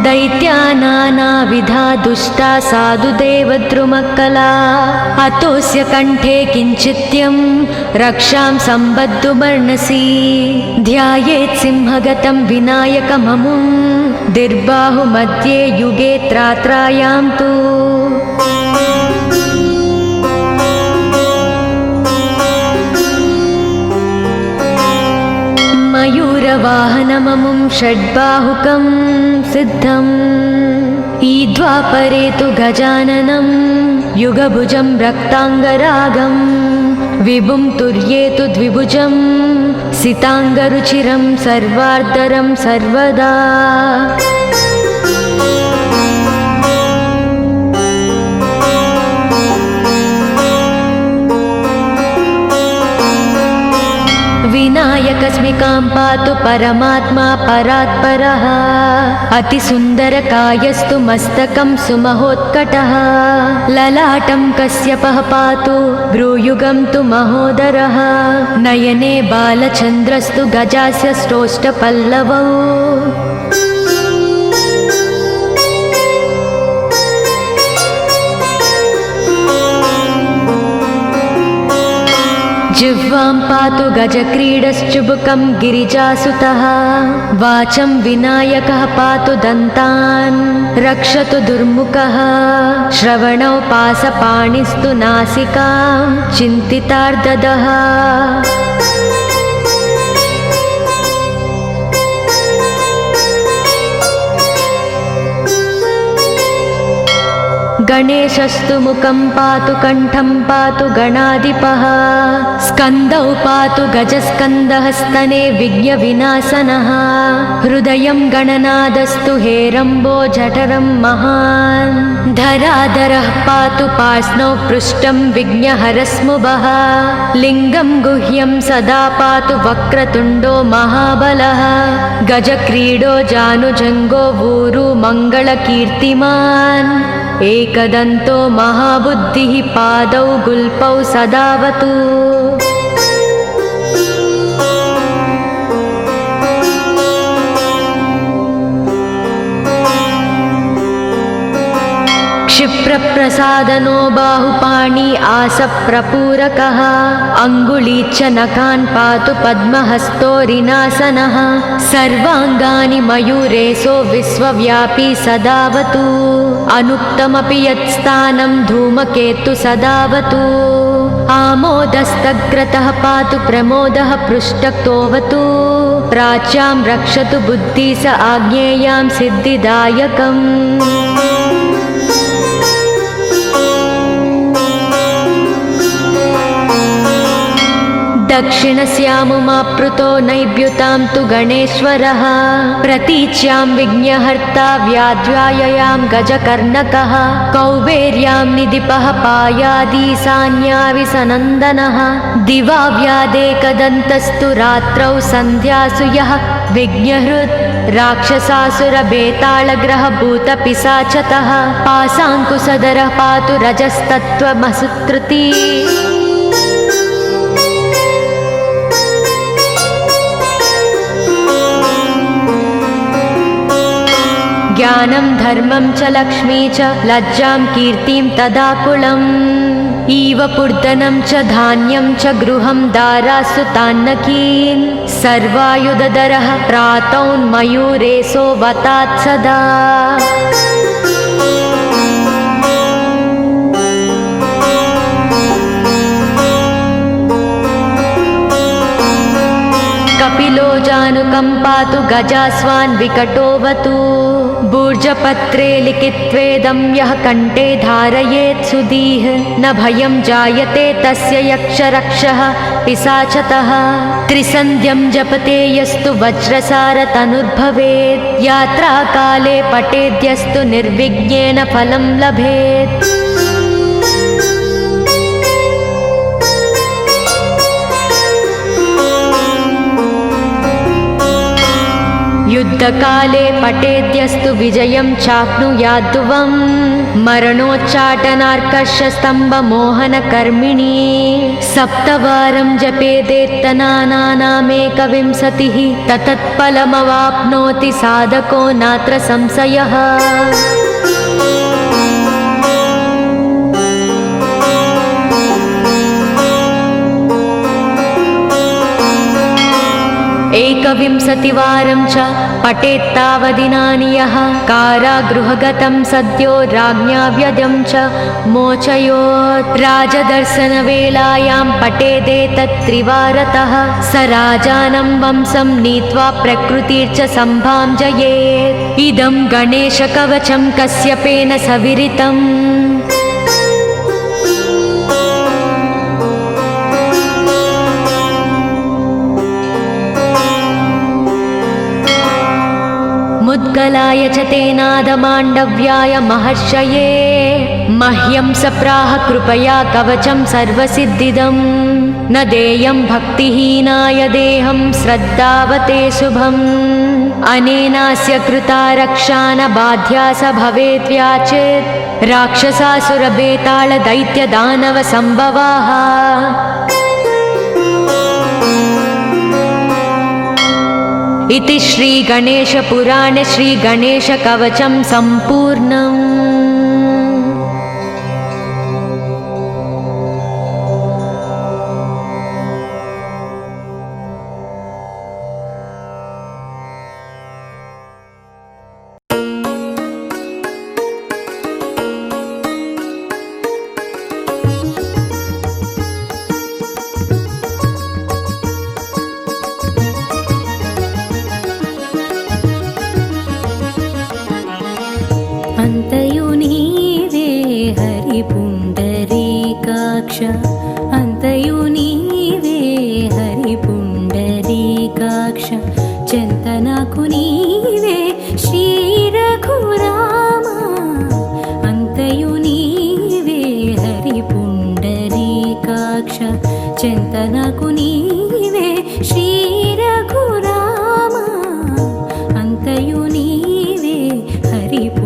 दैत्या नानाविधा दुष्टा साधुदेवद्रुमक्कला अतोऽस्य कण्ठे किञ्चित्यं रक्षां सम्बद्धुमर्णसि ध्यायेत् सिंहगतं विनायकममुं दिर्बाहुमध्ये युगे त्रात्रायां तु मयूरवाहनममुं षड्बाहुकं सिद्धम् ईद्वापरे तु गजाननं युगभुजं रक्ताङ्गरागं विभुं तुर्ये तु द्विभुजं सिताङ्गरुचिरं सर्वार्धरं सर्वदा। विनायकस्मिकां पातु परमात्मा परात्परः अतिसुन्दरकायस्तु मस्तकं सुमहोत्कटः ललाटं कश्यपः पातु भ्रूयुगं तु महोदरः नयने बालचन्द्रस्तु गजास्य स्रोष्टपल्लवौ जिह्वां पातु गजक्रीडश्चुबुकं गिरिजासुतः वाचं विनायकः पातु दन्तान् रक्षतु दुर्मुखः श्रवणौ पासपाणिस्तु नासिकां चिन्तितार्ददः गणेशस्तु मुखं पातु कण्ठं पातु गणाधिपः स्कन्दौ पातु गजस्कन्दः स्तने विघ्नविनाशनः हृदयं गणनादस्तु हेरम्बो जठरं महान् धराधरः पातु पार्ष्णौ पृष्ठं विघ्नहरस्मुभः लिङ्गं गुह्यं सदा पातु वक्रतुण्डो महाबलः गजक्रीडो जानुजङ्गो ऊरु मङ्गलकीर्तिमान् एकदन्तो महाबुद्धिः पादौ गुल्पौ सदावतु क्षिप्रप्रसादनो बाहुपाणि आसप्रपूरकः अङ्गुलीच्च नखान् पातु पद्महस्तोरिनासनः सर्वाङ्गानि मयूरेशो विश्वव्यापी सदावतु अनुक्तमपि यत्स्थानं धूमकेतु सदावतु आमोदस्तग्रतः पातु प्रमोदः पृष्ठक्तोऽवतु प्राच्यां रक्षतु बुद्धि स आज्ञेयां सिद्धिदायकम् दक्षिणस्यामुमाप्लुतो नैव्युतां तु गणेश्वरः प्रतीच्यां विघ्नहर्ता व्याध्याययां गजकर्णकः कौबेर्यां निधिपः पायादीशान्याविसनन्दनः दिवा व्यादेकदन्तस्तु रात्रौ सन्ध्यासु यः विघ्नहृत् राक्षसासुरबेताళग्रहभूतपिशाचतः पाशाङ्कुशधरः पातु रजस्तत्त्वमसुत्कृती ज्ञानं धर्मं च लक्ष्मी च लज्जां कीर्तिं तदाकुलम् इव पूर्धनं च धान्यं च गृहं दारासु तान्नकीन् सर्वायुधधरः प्रातौन्मयूरेशो वतात् सदा कपिलो जानुकं पातु गजास्वान् विकटोऽवतु भूर्जपत्रे लिखित्वेदं यः कण्ठे धारयेत् सुधीः न भयं जायते तस्य यक्षरक्षः पिशाचतः त्रिसन्ध्यं जपते यस्तु वज्रसारतनुर्भवेत् यात्राकाले पठेद्यस्तु निर्विघ्नेन फलं लभेत् युद्धकाले पठेद्यस्तु विजयं चाप्नुयाद्ध्रुवम् मरणोच्चाटनार्कषस्तम्भमोहनकर्मिणी सप्तवारं जपेदेत्तनानामेकविंशतिः ततत्फलमवाप्नोति साधको नात्र संशयः एकविंशतिवारं च पठेत्तावदिनानि यः कारागृहगतं सद्यो राज्ञा व्यदं च मोचयोत् राजदर्शनवेलायां पठेदेतत्त्रिवारतः स राजानं वंशं नीत्वा प्रकृतिर्च सम्भाञ्जयेत् इदं गणेशकवचं कश्यपेन सविरितम् मुद्गलाय च तेनादमाण्डव्याय महर्षये मह्यं सप्राह कृपया कवचं सर्वसिद्धिदं न देयं भक्तिहीनाय देहं श्रद्धावते शुभम् अनेनास्य कृता रक्षा न बाध्या स भवेद्व्याचेत् राक्षसासुरबेताళदैत्यदानवसम्भवाः इति श्रीगणेशपुराणे श्रीगणेशकवचं सम्पूर्णम्।
अंतयु नीवे हरिपुण्डरीकाक्ष अंतयु नीवे हरिपुण्डरीकाक्ष चेन्तनाकु नीवे श्री रघुराम अंतयु नीवे हरिपुण्डरीकाक्ष चेन्तनाकु नीवे श्री रघुराम अंतयु नीवे हरिपुण्डरीकाक्ष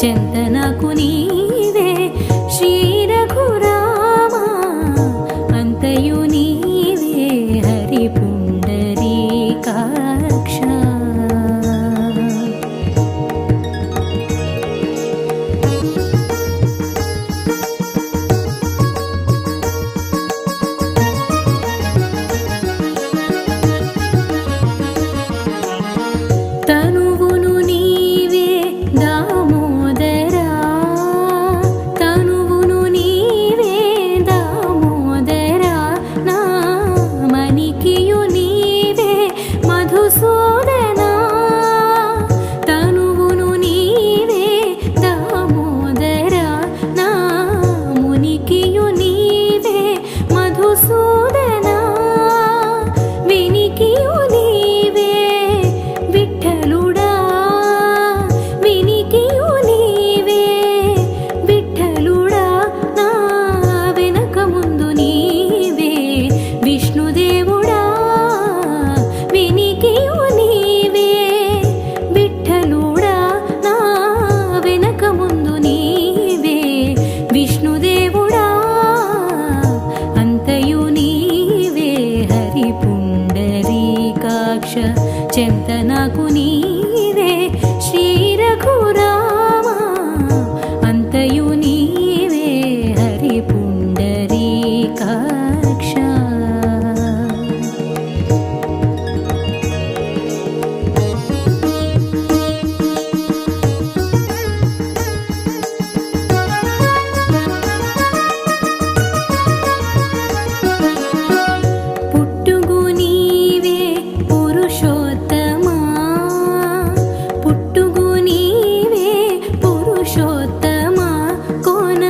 చెంతనకు నీవే శ్రీ రఘురామ అంతయు నీవే హరి పుండరీకాక్ష తనువును నీవే దామోదరా తనువును నీవే దామోదరా నా మణికియు నీవే మధుసూదనా తనువును నీవే దామోదరా నా మునికియు నీవే మధుసూదనా వినికియు నీవే విఠలుడా వినికియు నీవే విఠలుడా నా వెనక ముందు నీవే విష్ణుదేవుడా వినికియు నీవే విఠలుడా నా వెనక ముందు నీవే విష్ణుదేవుడా అంతయు నీవే హరి పుండరీకాక్ష చెంతనకు నీవే శ్రీ రఘురామ అంతయు నీవే హరి పుండరీకాక్ష పుట్టుగు నీవే పురుషోత్తమా పుట్టుగు నీవే పురుషోత్తమా కోన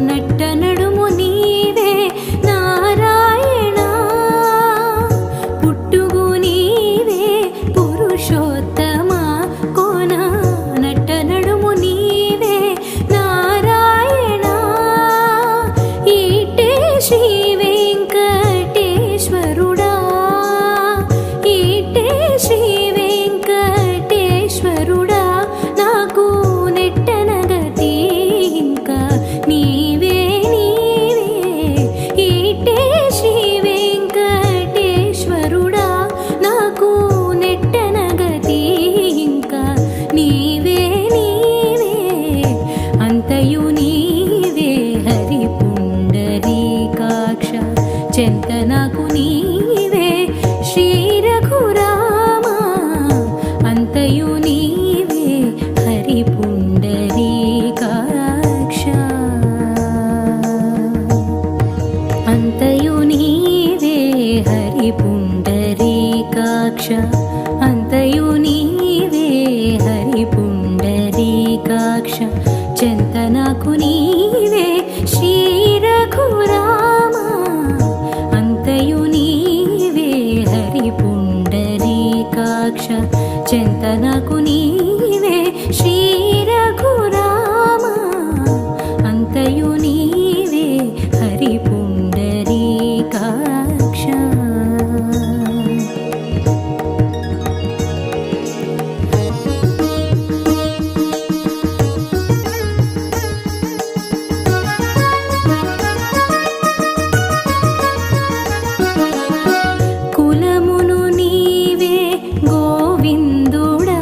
నట్ట నడుము నీవే నారాయణ పుట్టుగు నీవే పురుషోత్తమా కోన నట్ట నడుము నీవే నారాయణ ఈటే శ్రీ వెంకటేశ్వరుడా ఈటే శ్రీ వెంకటేశ్వరుడా నాకు నెట్టనగతి ఇంకా నీవే నీవే ఈటే శ్రీ వెంకటేశ్వరుడా నాకు నెట్టనగతి ఇంకా నీవే నీవే అంతయు నీవే హరి పుండరీకాక్ష చెంతనకు నీవే శ్రీ రఘురామ అంతయు నీవే హరి పుండరీకాక్ష అంతయు నీవే హరి పుండరీకాక్ష అంతయు నీవే హరి పుండరీకాక్ష చెంతనకు నీవే శ్రీ రఘురామ అంతయు నీవే హరి పుండరీకాక్ష చెంతనకు నీవే శ్రీ రఘురామ అంతయు నీవే హరి పుండరీకాక్ష కులమును నీవే గోవిందుడా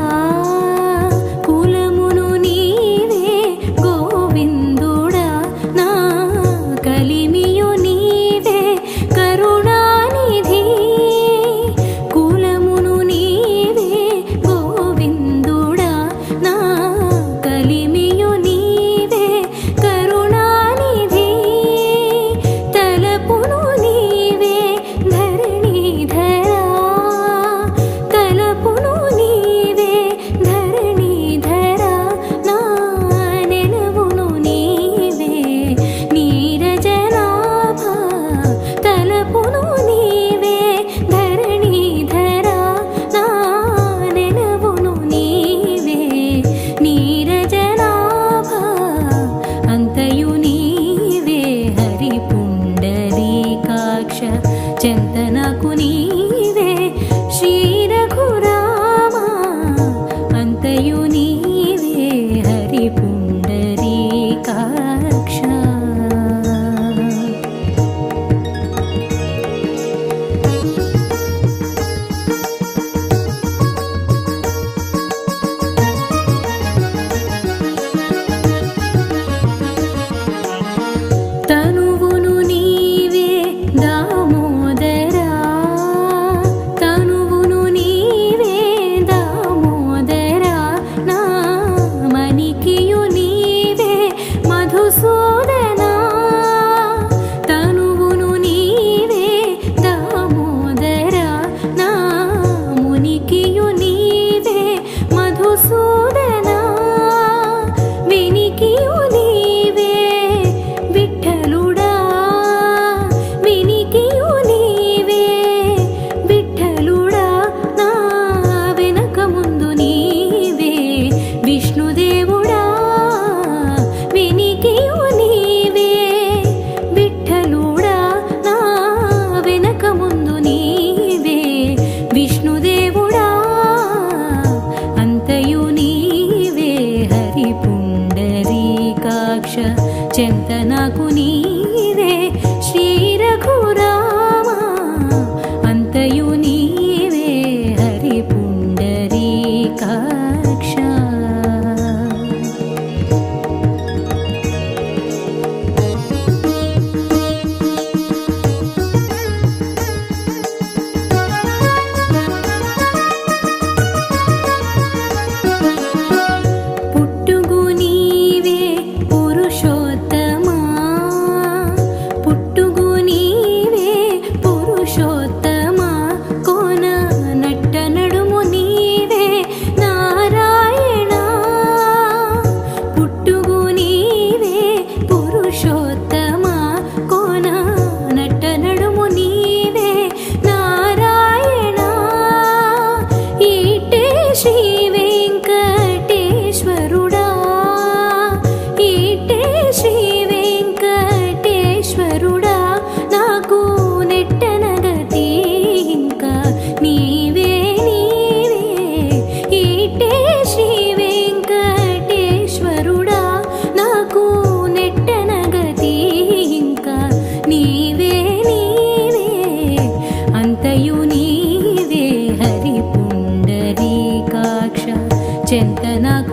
చెంతనకు